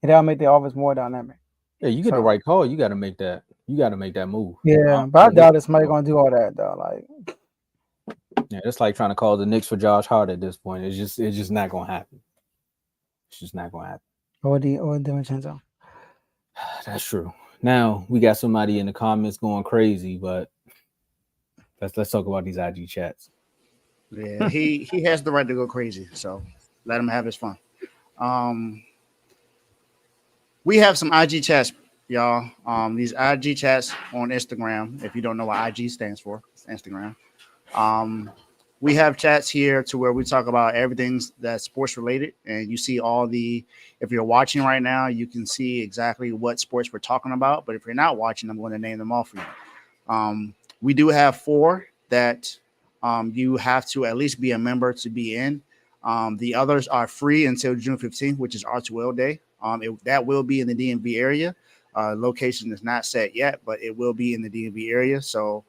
and that'll make the offense more dynamic. Yeah, you get the right call. You got to make that. You got to make that move. Yeah, but I doubt if somebody gonna do all that though. Like, yeah, it's like trying to call the Knicks for Josh Hart at this point. It's just not gonna happen. It's just not gonna happen. Or DiVincenzo. That's true. Now we got somebody in the comments going crazy, but let's talk about these IG chats. Yeah, he has the right to go crazy, so let him have his fun. We have some IG chats, y'all. These IG chats on Instagram. If you don't know what IG stands for, it's Instagram. We have chats here to where we talk about everything that's sports related, and you see all the. If you're watching right now, you can see exactly what sports we're talking about. But if you're not watching, I'm going to name them all for you. We do have 4 that you have to at least be a member to be in. The others are free until June 15th, which is R2L Day. That will be in the DMV area. Location is not set yet, but it will be in the DMV area. So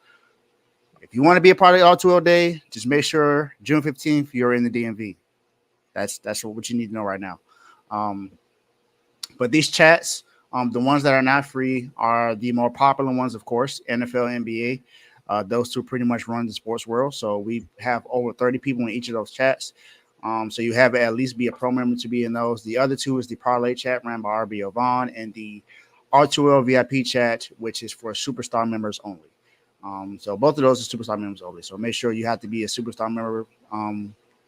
if you want to be a part of R2L Day, just make sure June 15th you're in the DMV. That's what you need to know right now. But these chats, the ones that are not free are the more popular ones, of course, NFL, NBA. Those two pretty much run the sports world. So we have over 30 people in each of those chats. So you have to at least be a pro member to be in those. The other 2 is the parlay chat ran by RBO Vaughn and the R2L VIP chat, which is for superstar members only. So both of those are superstar members only. So make sure you have to be a superstar member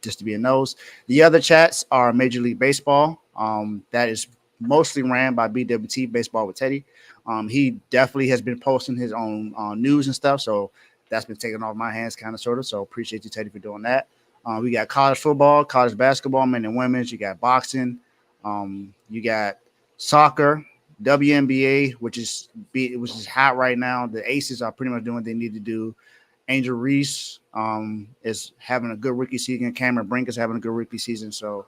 just to be in those. The other chats are Major League Baseball. That is mostly ran by BWT, Baseball with Teddy. He definitely has been posting his own news and stuff. So that's been taken off my hands kind of sort of. So appreciate you, Teddy, for doing that. We got college football, college basketball, men and women's. You got boxing. You got soccer, WNBA, which is hot right now. The Aces are pretty much doing what they need to do. Angel Reese is having a good rookie season. Cameron Brink is having a good rookie season. So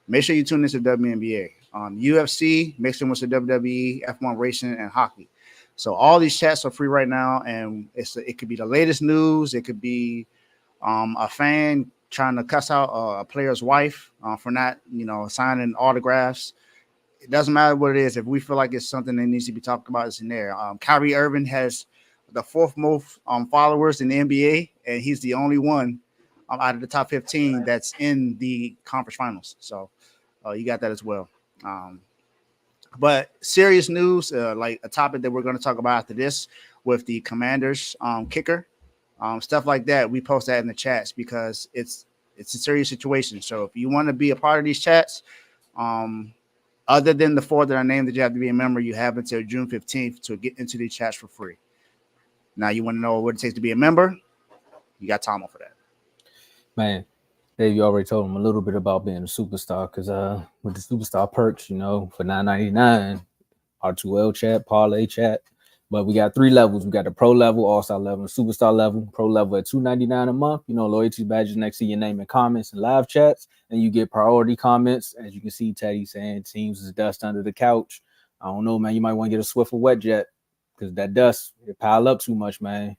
make sure you tune into WNBA. UFC, mixing with the WWE, F1 racing, and hockey. So all these chats are free right now, and it could be the latest news. It could be a fan trying to cuss out a player's wife for not, signing autographs. It doesn't matter what it is. If we feel like it's something that needs to be talked about, it's in there. Kyrie Irving has the fourth most followers in the NBA, and he's the only one out of the top 15 that's in the conference finals. So you got that as well. But serious news, like a topic that we're going to talk about after this with the Commanders kicker, stuff like that. We post that in the chats because it's a serious situation. So if you want to be a part of these chats, other than the 4 that I named that you have to be a member, you have until June 15th to get into these chats for free. Now you want to know what it takes to be a member? You got Tomo for that. Man, Dave, you already told him a little bit about being a superstar because with the superstar perks, for $9.99, R2L chat, parlay chat. But we got 3 levels. We got the pro level, all-star level, and superstar level. Pro level at $2.99 a month. Loyalty badges next to your name and comments and live chats. And you get priority comments. As you can see, Teddy saying teams is dust under the couch. I don't know, man. You might want to get a Swift or wet jet because that dust, it pile up too much, man.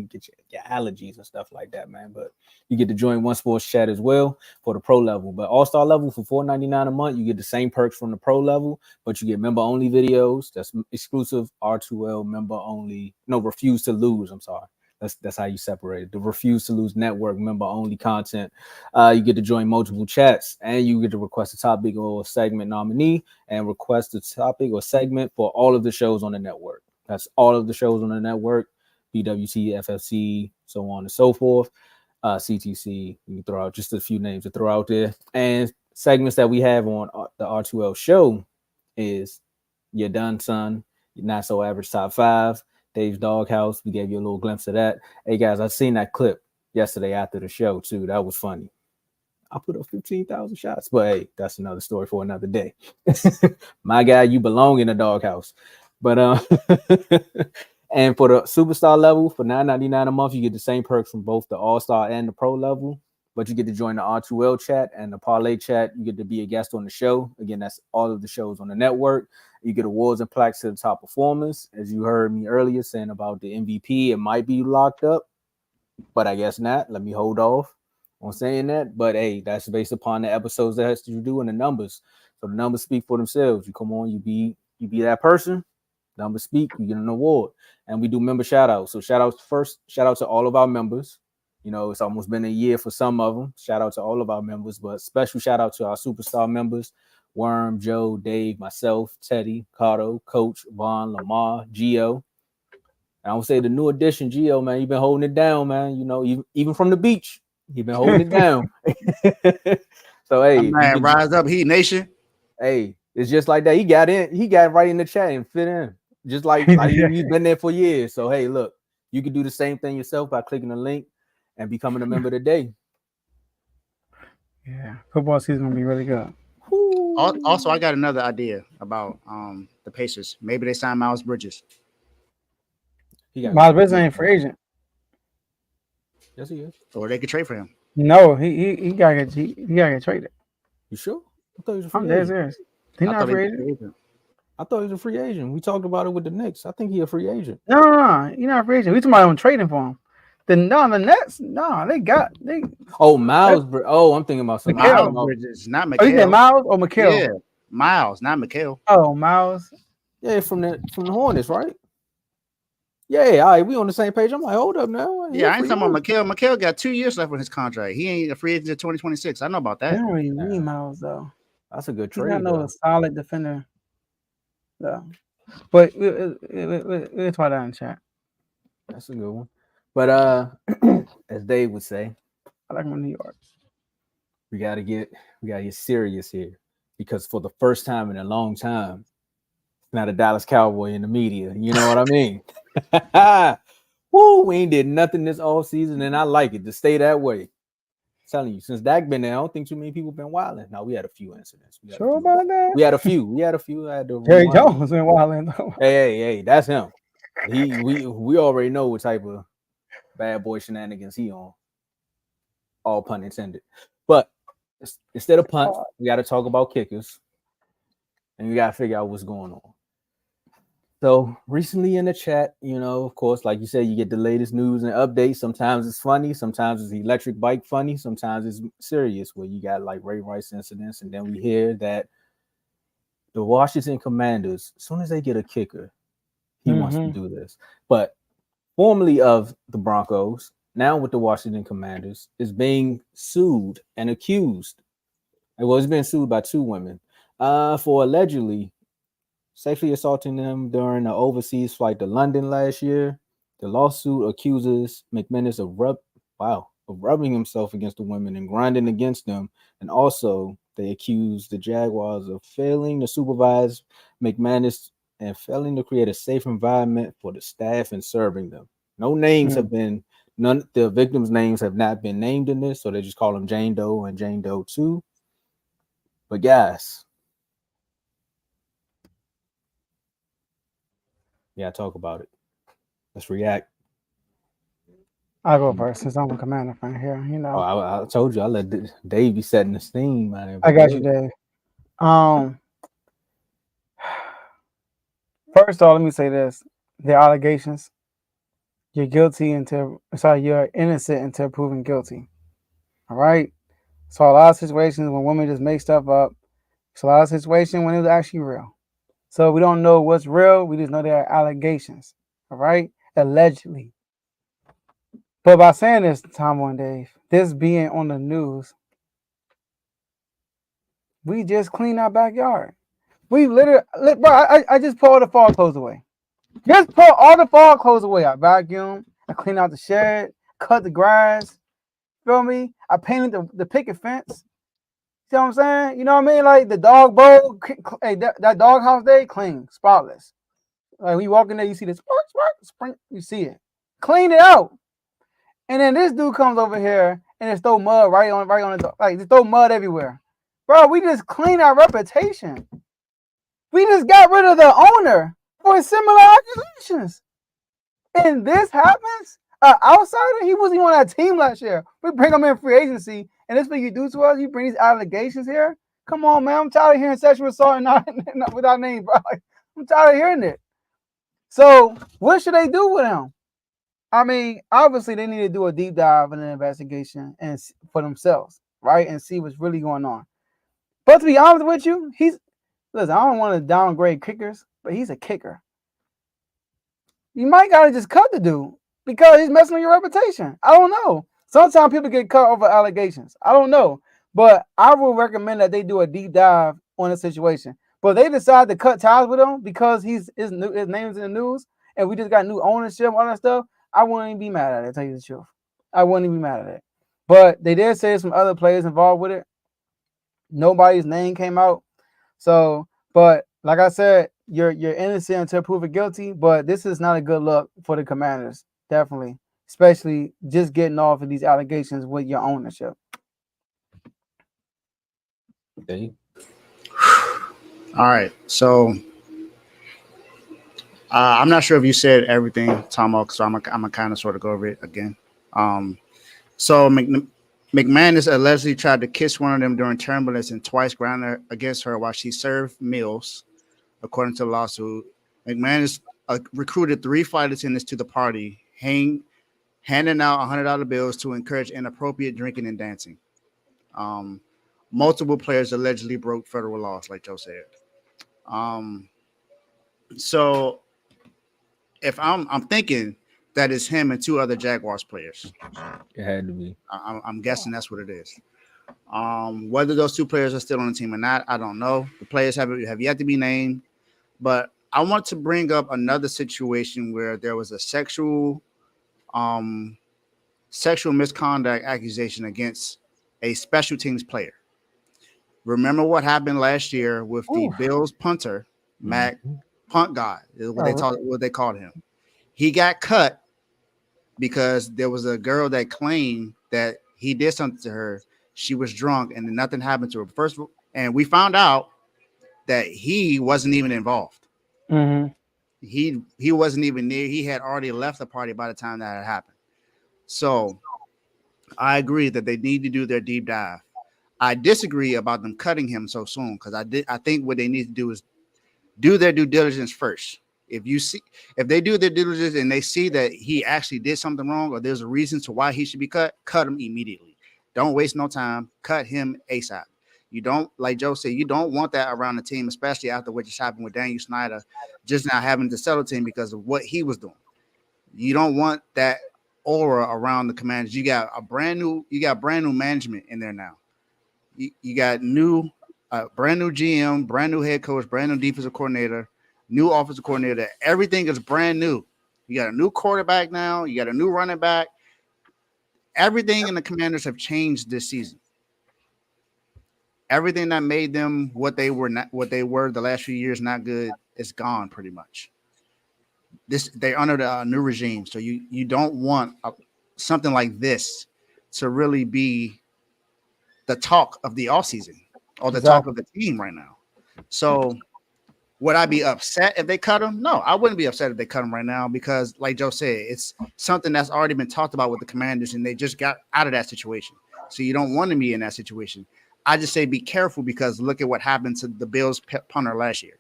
Get your allergies and stuff like that, man. But you get to join One Sports chat as well for the pro level. But all-star level for $4.99 a month, you get the same perks from the pro level, but you get member-only videos. That's exclusive R2L member-only. No, refuse to lose. I'm sorry. That's how you separate it. The refuse to lose network member-only content. You get to join multiple chats, and you get to request a topic or segment nominee and request a topic or segment for all of the shows on the network. That's all of the shows on the network. BWT, FFC, so on and so forth. CTC, you can throw out just a few names to throw out there. And segments that we have on the R2L show is You're Done, Son, Not So Average Top 5, Dave's Doghouse. We gave you a little glimpse of that. Hey, guys, I seen that clip yesterday after the show, too. That was funny. I put up 15,000 shots, but hey, that's another story for another day. My guy, you belong in the doghouse. But and for the superstar level, for $9.99 a month, you get the same perks from both the all-star and the pro level, but you get to join the R2L chat and the parlay chat. You get to be a guest on the show. Again, that's all of the shows on the network. You get awards and plaques to the top performers. As you heard me earlier saying about the MVP, it might be locked up, but I guess not. Let me hold off on saying that. But hey, that's based upon the episodes that you do and the numbers. So the numbers speak for themselves. You come on, you be that person. Numbers speak, you get an award. And we do member shout outs. So shout out to all of our members. It's almost been a year for some of them. Shout out to all of our members, but special shout out to our superstar members, Worm, Joe, Dave, myself, Teddy, Cardo, Coach, Vaughn, Lamar, Gio. And I would say the new addition, Gio, man, you've been holding it down, man. Even from the beach, you've been holding it down. So hey, man, rise up, Heat Nation. Hey, it's just like that. He got right in the chat and fit in. Just like he's been there for years. So hey, look, you can do the same thing yourself by clicking the link and becoming a member today. Yeah, football season will be really good. Also, I got another idea about the Pacers. Maybe they sign Miles Bridges. Miles Bridges ain't free agent. Yes, he is. Or they could trade for him. No, he gotta get traded. You sure? I thought he was a free I'm dead agent. serious. He's not a free agent. I thought he was a free agent. We talked about it with the Knicks. I think he's a free agent. No, he's not a free agent. We talking about trading for him. The Nets, they. Oh, Miles. I'm thinking about something. Miles Bridges, not Mikal. Oh, you said Miles or Mikal? Yeah, Miles, not Mikal. Oh, Miles. Yeah, from the Hornets, right? Yeah, all right, we on the same page. I'm like, hold up now. Yeah, I ain't talking about Mikal. Mikal got 2 years left on his contract. He ain't a free agent until 2026. I know about that. I don't really need Miles though. That's a good He's trade. not a solid defender. though. But we'll try that in chat. That's a good one. But as Dave would say, I like my New York. we gotta get serious here, because for the first time in a long time, it's not a Dallas Cowboy in the media. You know what I mean? Woo, we ain't did nothing this offseason, and I like it to stay that way. I'm telling you, since Dak been there, I don't think too many people been wilding. Now we had a few incidents. Sure about that? We had a few. Jerry Jones been wilding. Hey, that's him. We already know what type of bad boy shenanigans he on. All pun intended. But instead of punt, we got to talk about kickers, and we got to figure out what's going on. So recently in the chat, of course, like you said, you get the latest news and updates. Sometimes it's funny, sometimes it's electric bike funny, sometimes it's serious, where you got like Ray Rice incidents, and then we hear that the Washington Commanders, as soon as they get a kicker, He wants to do this. But formerly of the Broncos, now with the Washington Commanders, is being sued and accused. Well, he's been sued by 2 women for allegedly sexually assaulting them during an overseas flight to London last year. The lawsuit accuses McManus of rubbing himself against the women and grinding against them. And also, they accuse the Jaguars of failing to supervise McManus and failing to create a safe environment for the staff and serving them. No names have been, none the victims' names have not been named in this, so they just call them Jane Doe and Jane Doe 2. But guys, yeah, talk about it. Let's react. I'll go first since I'm a Commander fan here. You know, I told you I let Dave be setting the scene, man. I got you, Dave. First of all, let me say this: the allegations. You're you're innocent until proven guilty. All right. So a lot of situations when women just make stuff up. It's a lot of situations when it was actually real. So we don't know what's real. We just know there are allegations. All right, allegedly. But by saying this, Tomo and Dave, this being on the news, we just cleaned our backyard. We literally, bro, I just put all the fall clothes away. Just put all the fall clothes away. I vacuumed, I cleaned out the shed, cut the grass. Feel me? I painted the picket fence. See what I'm saying? You know what I mean? Like the dog bowl, hey, that dog house day, clean, spotless. Like when you walk in there, you see this spring, you see it. Clean it out. And then this dude comes over here and just throw mud right on the like just throw mud everywhere. Bro, we just cleaned our reputation. We just got rid of the owner for similar accusations. And this happens? Outsider, he wasn't even on that team last year. We bring him in free agency, and this what you do to us? You bring these allegations here? Come on, man. I'm tired of hearing sexual assault and not without name, bro. I'm tired of hearing it. So what should they do with him? I mean, obviously they need to do a deep dive in an investigation and for themselves, right? And see what's really going on. But to be honest with you, listen, I don't want to downgrade kickers, but he's a kicker. You might gotta just cut the dude because he's messing with your reputation. I don't know. Sometimes people get cut over allegations. I don't know. But I would recommend that they do a deep dive on the situation. But they decide to cut ties with him because his name's in the news and we just got new ownership, all that stuff. I wouldn't even be mad at it, to tell you the truth. I wouldn't even be mad at it. But they did say some other players involved with it. Nobody's name came out. So, but like I said, you're innocent until proven guilty, but this is not a good look for the Commanders, definitely. Especially just getting off of these allegations with your ownership. Okay. All right. So I'm not sure if you said everything, Tomo, so I'm gonna kind of sort of go over it again. So McManus allegedly tried to kiss one of them during turbulence and twice grounded against her while she served meals, according to the lawsuit. McManus recruited 3 flight attendants to the party, handing out $100 bills to encourage inappropriate drinking and dancing. Multiple players allegedly broke federal laws, like Joe said. So if I'm thinking that is him and 2 other Jaguars players. It had to be. I'm guessing that's what it is. Whether those 2 players are still on the team or not, I don't know. The players have yet to be named. But I want to bring up another situation where there was a sexual misconduct accusation against a special teams player. Remember what happened last year with the Bills punter, Mac Punt God, is what they called him. He got cut because there was a girl that claimed that he did something to her. She was drunk and nothing happened to her. And we found out that he wasn't even involved. Mm-hmm. He wasn't even near. He had already left the party by the time that had happened. So I agree that they need to do their deep dive. I disagree about them cutting him so soon because I think what they need to do is do their due diligence first. If they do their due diligence and they see that he actually did something wrong or there's a reason to why he should be cut him immediately. Don't waste no time. Cut him ASAP. You don't, like Joe said, you don't want that around the team, especially after what just happened with Daniel Snyder, just not having to sell the team because of what he was doing. You don't want that aura around the Commanders. You got brand new management in there now. You got brand new GM, brand new head coach, brand new defensive coordinator, new offensive coordinator. Everything is brand new. You got a new quarterback now. You got a new running back. Everything in the Commanders have changed this season. Everything that made them what they were the last few years not good is gone pretty much. They're under the new regime, so you don't want something like this to really be the talk of the offseason or the talk of the team right now. So would I be upset if they cut him? No, I wouldn't be upset if they cut him right now because, like Joe said, it's something that's already been talked about with the Commanders, and they just got out of that situation. So you don't want to be in that situation. I just say be careful because look at what happened to the Bills punter last year.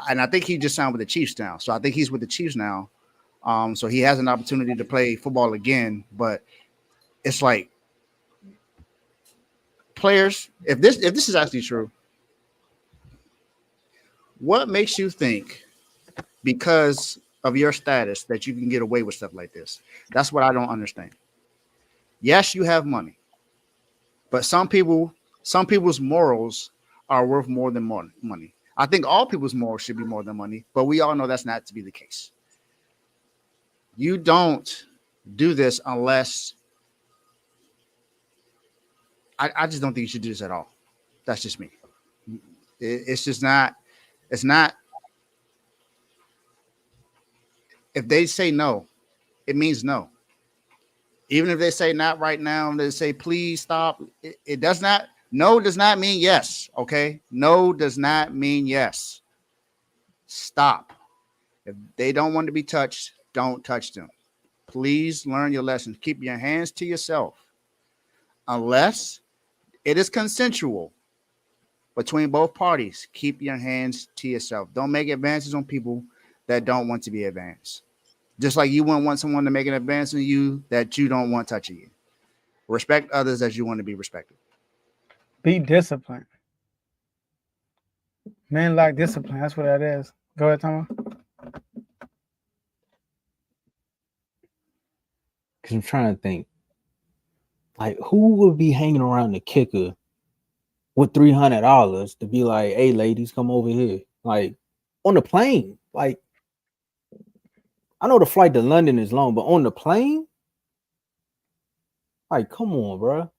And I think he just signed with the Chiefs now. So I think he's with the Chiefs now. So he has an opportunity to play football again. But it's like players, if this is actually true, what makes you think because of your status that you can get away with stuff like this? That's what I don't understand. Yes, you have money, but some people's morals are worth more than money. I think all people's morals should be more than money, but we all know that's not to be the case. You don't do this unless I just don't think you should do this at all. That's just me. It's just not. It's not. If they say no, it means no. Even if they say not right now, and they say please stop, it does not. No does not mean yes. Okay, no does not mean yes. Stop. If they don't want to be touched, don't touch them. Please learn your lessons. Keep your hands to yourself, unless it is consensual between both parties. Keep your hands to yourself. Don't make advances on people that don't want to be advanced. Just like you wouldn't want someone to make an advance on you that you don't want touching you. Respect others as you want to be respected. Be disciplined. Men lack discipline. That's what that is. Go ahead, Tomo. Because I'm trying to think. Like, who would be hanging around the kicker with $300 to be like, hey, ladies, come over here? Like, on the plane. Like, I know the flight to London is long, but on the plane? Like, come on, bro.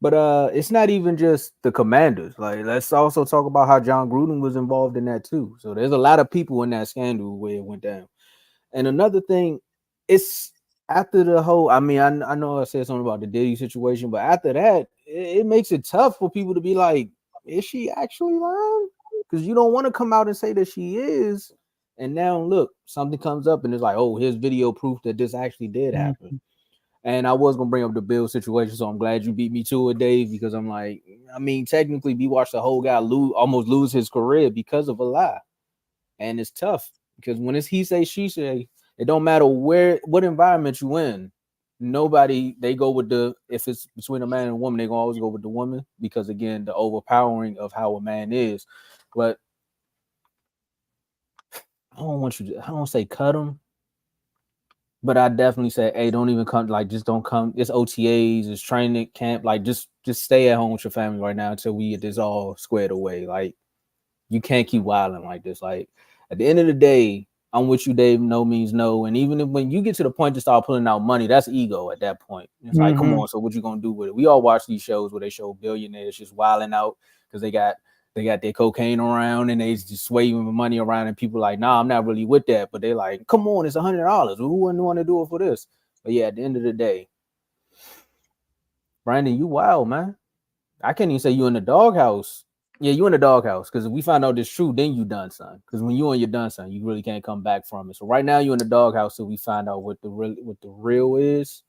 But it's not even just the Commanders. Like, let's also talk about how John Gruden was involved in that too. So there's a lot of people in that scandal where it went down. And another thing, it's after the whole, I mean, I know I said something about the Diddy situation, but after that, it makes it tough for people to be like, is she actually lying? Because you don't want to come out and say that she is. And now look, something comes up and it's like, oh, here's video proof that this actually did happen. Mm-hmm. And I was gonna bring up the Bill situation, so I'm glad you beat me to it, Dave, because I'm like, I mean, technically, we watched the whole guy almost lose his career because of a lie, and it's tough because when it's he say she say, it don't matter what environment you in. They go with if it's between a man and a woman, they gonna always go with the woman because again, the overpowering of how a man is. But I don't say cut him. But I definitely say, hey, don't even come. Like, just don't come. It's OTAs, it's training camp. Like, just stay at home with your family right now until we get this all squared away. Like, you can't keep wilding like this. Like, at the end of the day, I'm with you, Dave. No means no. And even when you get to the point to start pulling out money, that's ego at that point. It's like, come on. So what you gonna do with it? We all watch these shows where they show billionaires just wilding out because they got their cocaine around and they just waving the money around and people like, nah, I'm not really with that. But they like, come on, it's $100. Who wouldn't want to do it for this? But yeah, at the end of the day, Brandon, you wild, man. I can't even say you in the doghouse. Yeah, you in the doghouse because if we find out it's true, then you done, son. Because when you and you're done, son, you really can't come back from it. So right now you in the doghouse till we find out what the real is.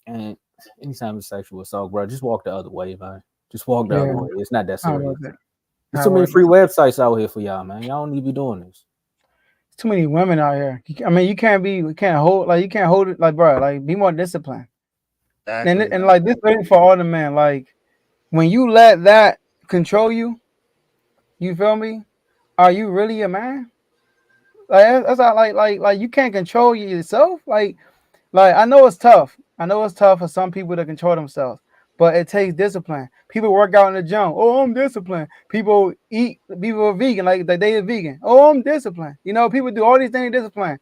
And anytime it's sexual assault, bro, just walk the other way, man. Just walk the other way. It's not that serious. There's so many free websites out here for y'all, man. Y'all don't need to be doing this. There's too many women out here. I mean, you can't hold it, like, bro, like, be more disciplined. Exactly. And like, this thing for all the men, like, when you let that control you, you feel me? Are you really a man? Like that's not like you can't control yourself. Like I know it's tough. I know it's tough for some people to control themselves, but it takes discipline. People work out in the gym. Oh, I'm disciplined. People eat. People are vegan. Like they are vegan. Oh, I'm disciplined. You know, people do all these things disciplined.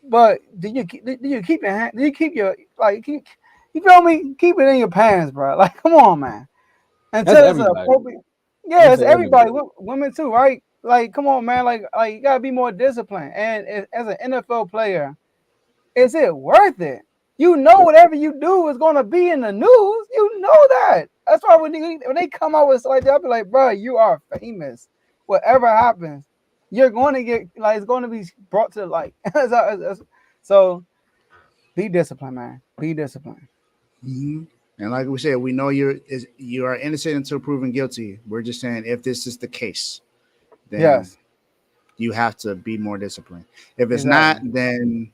But do you keep your hand? Do you keep your keep? You feel me? Keep it in your pants, bro. Like, come on, man. That's Until it's everybody. appropriate. I'm Yeah, gonna it's say everybody. everybody. Women too, right? Like, come on, man. Like you gotta be more disciplined. And as an NFL player, is it worth it? You know, whatever you do is gonna be in the news. You know that. That's why when they come out with stuff like that, I'll be like, bro, you are famous. Whatever happens, you're going to get like it's going to be brought to light. So be disciplined, man. Be disciplined. Mm-hmm. And like we said, we know you are innocent until proven guilty. We're just saying if this is the case, then Yes, you have to be more disciplined. If it's not, exactly. then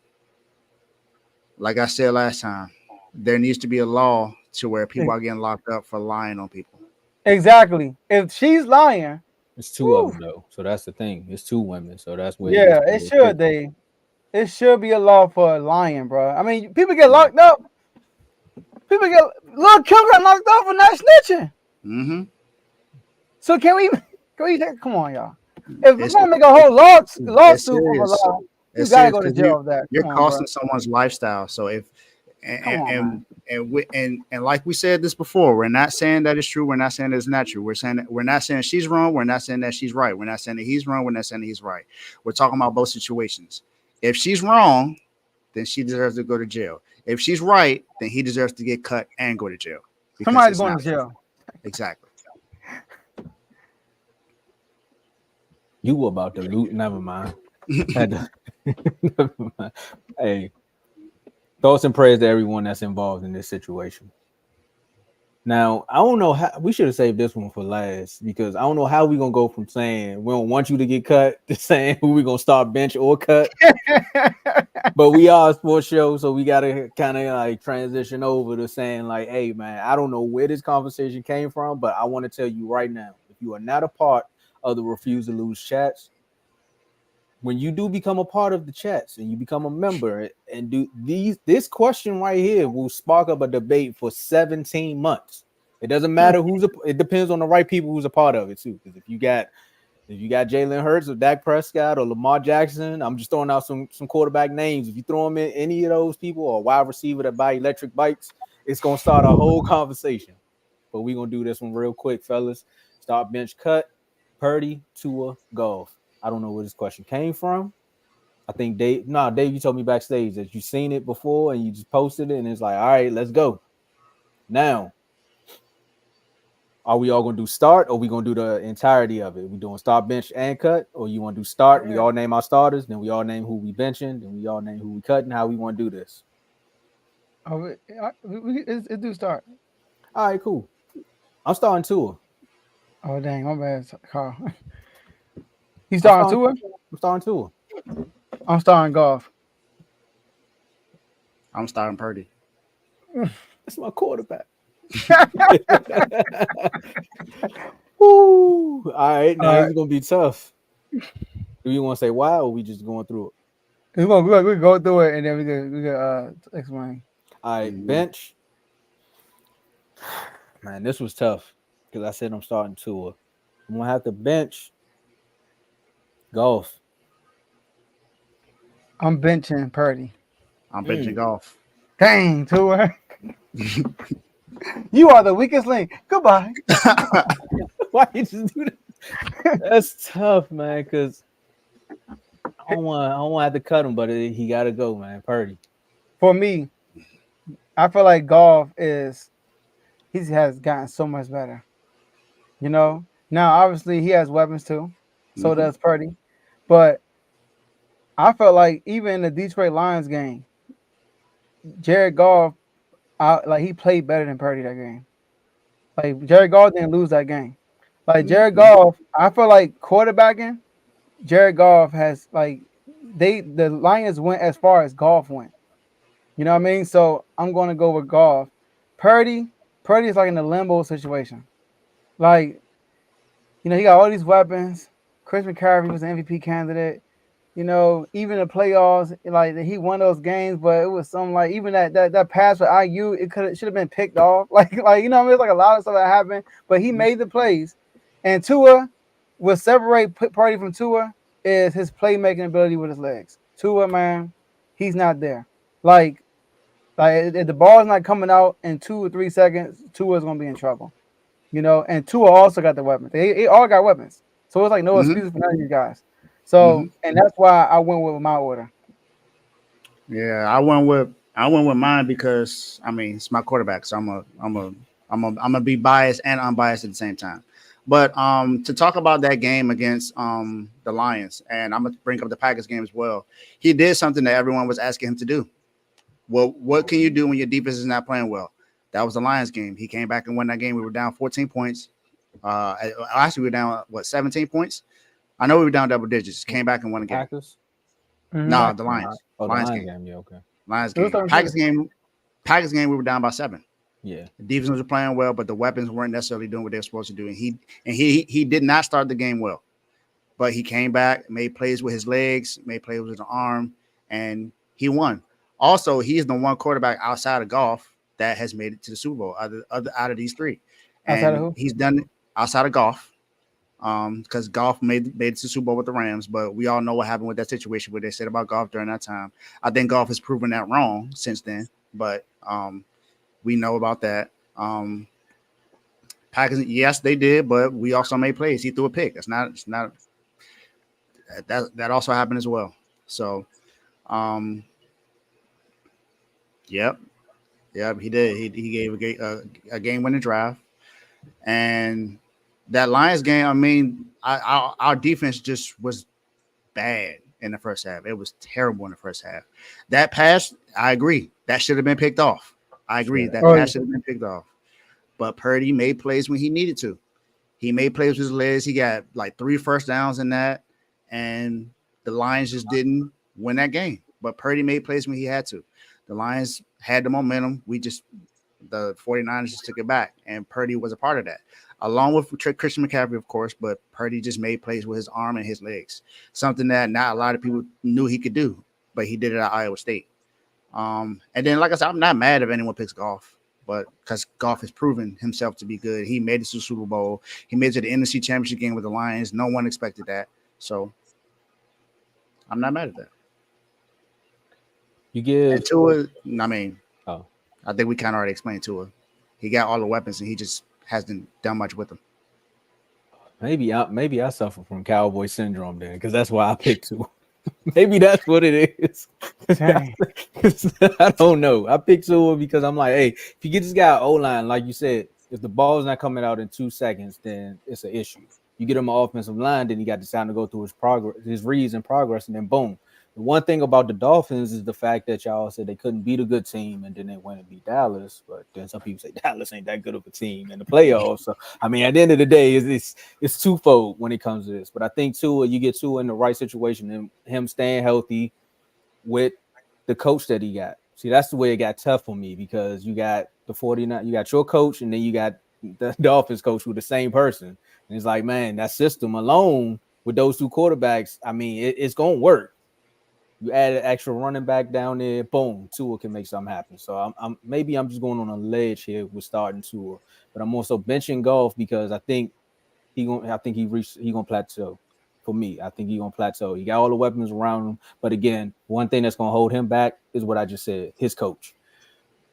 like I said last time, there needs to be a law to where people are getting locked up for lying on people. Exactly. If she's lying, It's two of whew, them though, so that's the thing. It's two women, so that's where it gets yeah, a it little should. tricky. It should be a law for lying, bro. I mean, people get Yeah. locked up. People get Lil Kim got locked up for not snitching. Mm-hmm. So come on, y'all. If we're It's gonna make a whole it's lawsuit from a serious. law, you It's gotta serious go to because jail with that. you're Come on, bro. costing someone's lifestyle. So if Come on, man. and like we said this before, we're not saying that it's true. We're not saying that it's not true. We're saying that we're not saying she's wrong. We're not saying that she's right. We're not saying that he's wrong. We're not saying that he's right. We're talking about both situations. If she's wrong, then she deserves to go to jail. If she's right, then he deserves to get cut and go to jail because Somebody's it's going not to jail. exactly. You were about to loot. Never mind. Never mind. Hey, thoughts and prayers to everyone that's involved in this situation. Now, I don't know how we should have saved this one for last because I don't know how we're gonna go from saying we don't want you to get cut to saying who we're gonna start bench or cut. But we are a sports show, so we gotta kind of like transition over to saying, like, hey man, I don't know where this conversation came from, but I want to tell you right now, if you are not a part of the Refuse to Lose chats, when you do become a part of the chats and you become a member and do this question right here will spark up a debate for 17 months. It doesn't matter it depends on the right people who's a part of it too. Because if you got Jalen Hurts or Dak Prescott or Lamar Jackson, I'm just throwing out some quarterback names. If you throw them in any of those people or wide receiver that buy electric bikes, it's gonna start a whole conversation. But we're gonna do this one real quick, fellas. Start bench cut, Purdy, Tua, Golf. I don't know where this question came from. I think Dave, you told me backstage that you seen it before and you just posted it, and it's like, all right, let's go. Now, are we all gonna do start or we gonna do the entirety of it? We doing start, bench, and cut, or you want to do start? We all name our starters, then we all name who we benching, then we all name who we cutting. How we want to do this? Oh, it do start. All right, cool. I'm starting Tua. Oh dang, my bad, Carl. You starting Tua? I'm starting Tua. I'm starting Golf. I'm starting Purdy. That's my quarterback. Woo. All right, now this is gonna be tough. Do you want to say why, or we just going through it? We go through it and then we can explain. All right, bench. Man, this was tough because I said I'm starting Tua. I'm gonna have to bench Golf. I'm benching Purdy. I'm benching Golf. Dang, Tua. You are the weakest link. Goodbye. Why you just do that? That's tough, man. Because I don't want to have to cut him, but he got to go, man. Purdy. For me, I feel like Golf he has gotten so much better. You know, now obviously he has weapons too, so does Purdy. But I felt like even in the Detroit Lions game, Jared Goff, he played better than Purdy that game. Like Jared Goff didn't lose that game. Like Jared Goff, I feel like quarterbacking, Jared Goff has the Lions went as far as Goff went. You know what I mean? So I'm going to go with Goff. Purdy is like in a limbo situation. Like, he got all these weapons. Chris McCaffrey was an MVP candidate. Even the playoffs, like he won those games, but it was some like even that pass for IU, it should have been picked off. Like what I mean, it's like a lot of stuff that happened, but he made the plays. And Tua, what separate Purdy from Tua is his playmaking ability with his legs. Tua, man, he's not there. Like if the ball's not coming out in 2 or 3 seconds, Tua's gonna be in trouble. And Tua also got the weapons. They all got weapons. So it's like no Mm-hmm. excuse for none of these guys. So and that's why I went with my order. Yeah, I went with mine because I mean it's my quarterback, so I'm gonna be biased and unbiased at the same time. But to talk about that game against the Lions, and I'm gonna bring up the Packers game as well. He did something that everyone was asking him to do. Well, what can you do when your defense is not playing well? That was the Lions game. He came back and won that game. We were down 14 points. Actually, we were down 17 points. I know we were down double digits. Came back and won the game. Packers. No, the Lions. Oh, the Lions Lions game. Yeah, okay. Lions game. Packers game. We were down by 7. Yeah. The defense was playing well, but the weapons weren't necessarily doing what they were supposed to do. And he did not start the game well, but he came back, made plays with his legs, made plays with his arm, and he won. Also, he's the one quarterback outside of Goff that has made it to the Super Bowl out of these 3. Outside of And who? he's done it outside of Goff. Because Goff made it to the Super Bowl with the Rams, but we all know what happened with that situation, what they said about Goff during that time. I think Goff has proven that wrong since then, but we know about that. Packers, yes, they did, but we also made plays. He threw a pick. It's not that also happened as well. So, yep, he did. He gave a game-winning drive, and that Lions game, I mean, our defense just was bad in the first half. It was terrible in the first half. That pass, I agree. That should have been picked off. I agree. That pass should have been picked off. But Purdy made plays when he needed to. He made plays with his legs. He got like 3 first downs in that. And the Lions just didn't win that game. But Purdy made plays when he had to. The Lions had the momentum. The 49ers just took it back. And Purdy was a part of that. Along with Christian McCaffrey, of course, but Purdy just made plays with his arm and his legs. Something that not a lot of people knew he could do, but he did it at Iowa State. And then, like I said, I'm not mad if anyone picks Goff, but because Goff has proven himself to be good. He made it to the Super Bowl. He made it to the NFC Championship game with the Lions. No one expected that. So I'm not mad at that. You give and Tua, I mean, oh, I think we kind of already explained Tua. He got all the weapons and he just hasn't done much with them. Maybe I suffer from cowboy syndrome then, because that's why I picked Tua. Maybe that's what it is. I don't know. I picked Tua because I'm like, hey, if you get this guy O-line, like you said, if the ball's not coming out in 2 seconds, then it's an issue. You get him an offensive line, then he got the time to go through his reads and progress, and then boom. The one thing about the Dolphins is the fact that y'all said they couldn't beat a good team, and then they went and beat Dallas. But then some people say Dallas ain't that good of a team in the playoffs. So I mean, at the end of the day, it's twofold when it comes to this. But I think Tua, you get Tua in the right situation, and him staying healthy with the coach that he got. See, that's the way it got tough for me, because you got the 49, you got your coach, and then you got the Dolphins coach who the same person. And it's like, man, that system alone with those 2 quarterbacks, I mean, it's gonna work. You add an extra running back down there, boom, Tua can make something happen. So I'm just going on a ledge here with starting Tua, but I'm also benching Goff because I think he gonna plateau. For me, I think he's gonna plateau. He got all the weapons around him, but again, one thing that's gonna hold him back is what I just said, his coach.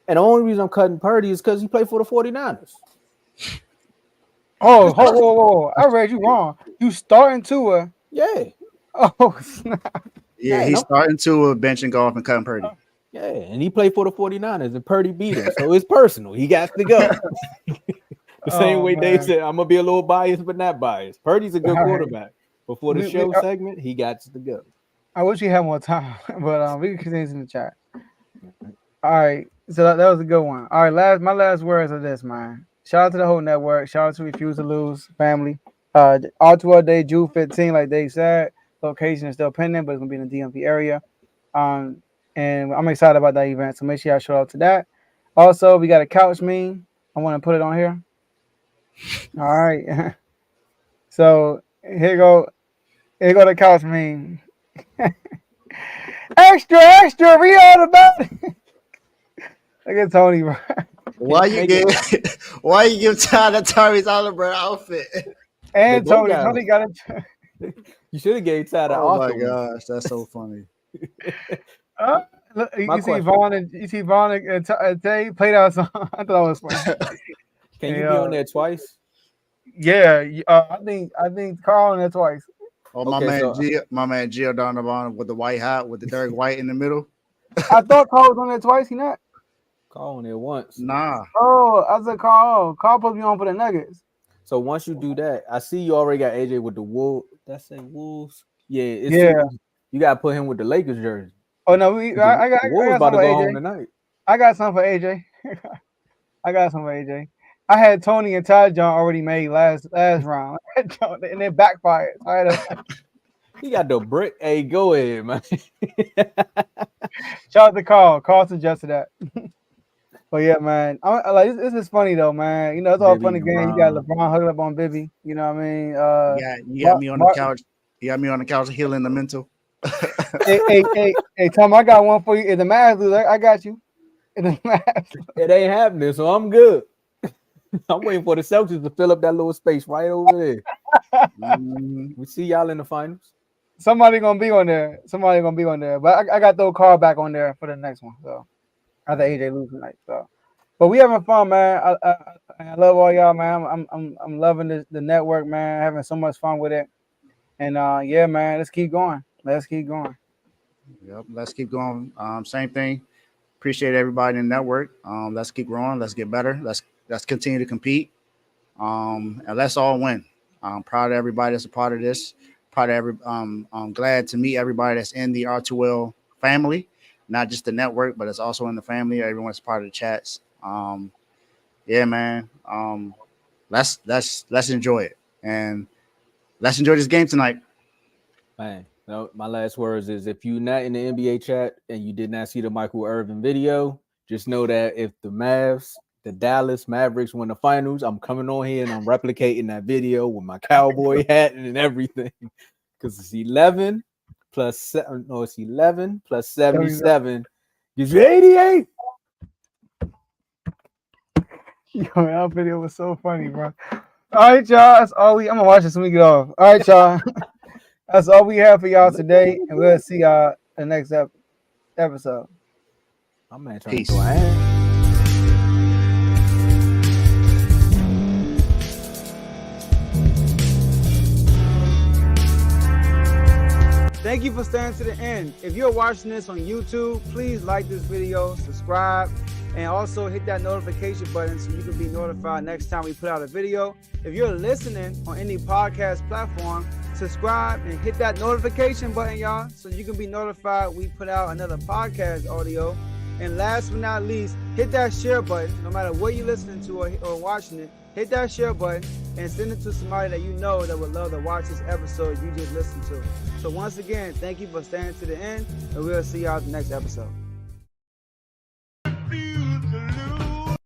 And the only reason I'm cutting Purdy is because he played for the 49ers. Oh, whoa. I read you wrong. You starting Tua. Yeah. Oh, snap. Yeah, he's starting to bench and Goff and cutting Purdy. Yeah, and he played for the 49ers, and Purdy beat him. So it's personal. He got to go. The same way Dave said, I'm going to be a little biased, but not biased. Purdy's a good quarterback. But for the show segment, he got to go. I wish we had more time, but we can continue in the chat. All right, so that was a good one. All right, my last words are this, man. Shout out to the whole network. Shout out to Refuse to Lose family. R2R Day, June 15, like Dave said. Location is still pending, but it's gonna be in the DMV area. And I'm excited about that event, so make sure y'all show up to that. Also, we got a couch meme. I want to put it on here. All right. So here go the couch meme. Extra, read all about it. Look at Tony, bro. Why you Make give it- why you give Ty the Tyrese Oliver outfit? And both Tony. got Tony it. got it. You should have gave Ty the Oh my author one. gosh, that's so funny. Look, My you see question. Vaughn and Tay played out song. I thought that was funny. Can you Hey, be on there twice? Yeah, I think Carl on there twice. Oh, Okay, so My man Gio down the bottom with the white hat with the Derek White in the middle. I thought Carl was on there twice. He not. call on there once. Nah, Oh, I said Carl. Carl supposed to be on for the Nuggets. So once you do that, I see you already got AJ with the Wolves. That's say Wolves. Yeah, Yeah. You gotta put him with the Lakers jersey. Oh no, I got The Wolves I got about to some for go home AJ. tonight. I got some for AJ. I got some for AJ. I had Tony and Ty John already made last round, and it backfired. So I had a He got the brick. Hey, go ahead, man. shout out to Carl. Carl suggested that. But yeah, man, I like this is funny though, man. You know, it's all Bibby, fun and game. You got LeBron. LeBron hugging up on Bibby. You know what I mean? you got me on the Mark- couch. You got me on the couch healing the mental. Hey, Tom, I got one for you. If the Mavs lose, I got you. If the Mavs, It ain't happening, so I'm good. I'm waiting for the Celtics to fill up that little space right over there. We see y'all in the finals. somebody gonna be on there. Somebody gonna be on there. But I got those Carl back on there for the next one. So after AJ lose tonight. So, but we having fun, man. I love all y'all, man. I'm loving the network, man. Having so much fun with it. And yeah, man, let's keep going. Let's keep going. Yep, let's keep going. Same thing. Appreciate everybody in the network. Let's keep growing. Let's get better. Let's continue to compete. And let's all win. I'm proud of everybody that's a part of this. I'm glad to meet everybody that's in the R2L family, not just the network, but it's also in the family. Everyone's part of the chats. Yeah, man. Let's enjoy it, and let's enjoy this game tonight. Man, no, my last words is if you're not in the NBA chat and you did not see the Michael Irvin video, just know that if the Dallas Mavericks win the finals, I'm coming on here and I'm replicating that video with my cowboy hat and everything. Because it's 11 plus 7. No, it's 11 plus 77 gives you 88. Yo, that video was so funny, bro. All right, y'all. That's all I'm gonna watch this when we get off. All right, y'all. That's all we have for y'all today, and we'll see y'all in the next episode. My man trying Peace. to throw a hand. Thank you for staying to the end. If you're watching this on YouTube, please like this video, subscribe, and also hit that notification button so you can be notified next time we put out a video. If you're listening on any podcast platform, subscribe and hit that notification button, y'all, so you can be notified we put out another podcast audio. And last but not least, hit that share button. No matter what you're listening to or watching it, hit that share button and send it to somebody that you know that would love to watch this episode you just listened to. So once again, thank you for staying to the end, and we'll see y'all at the next episode.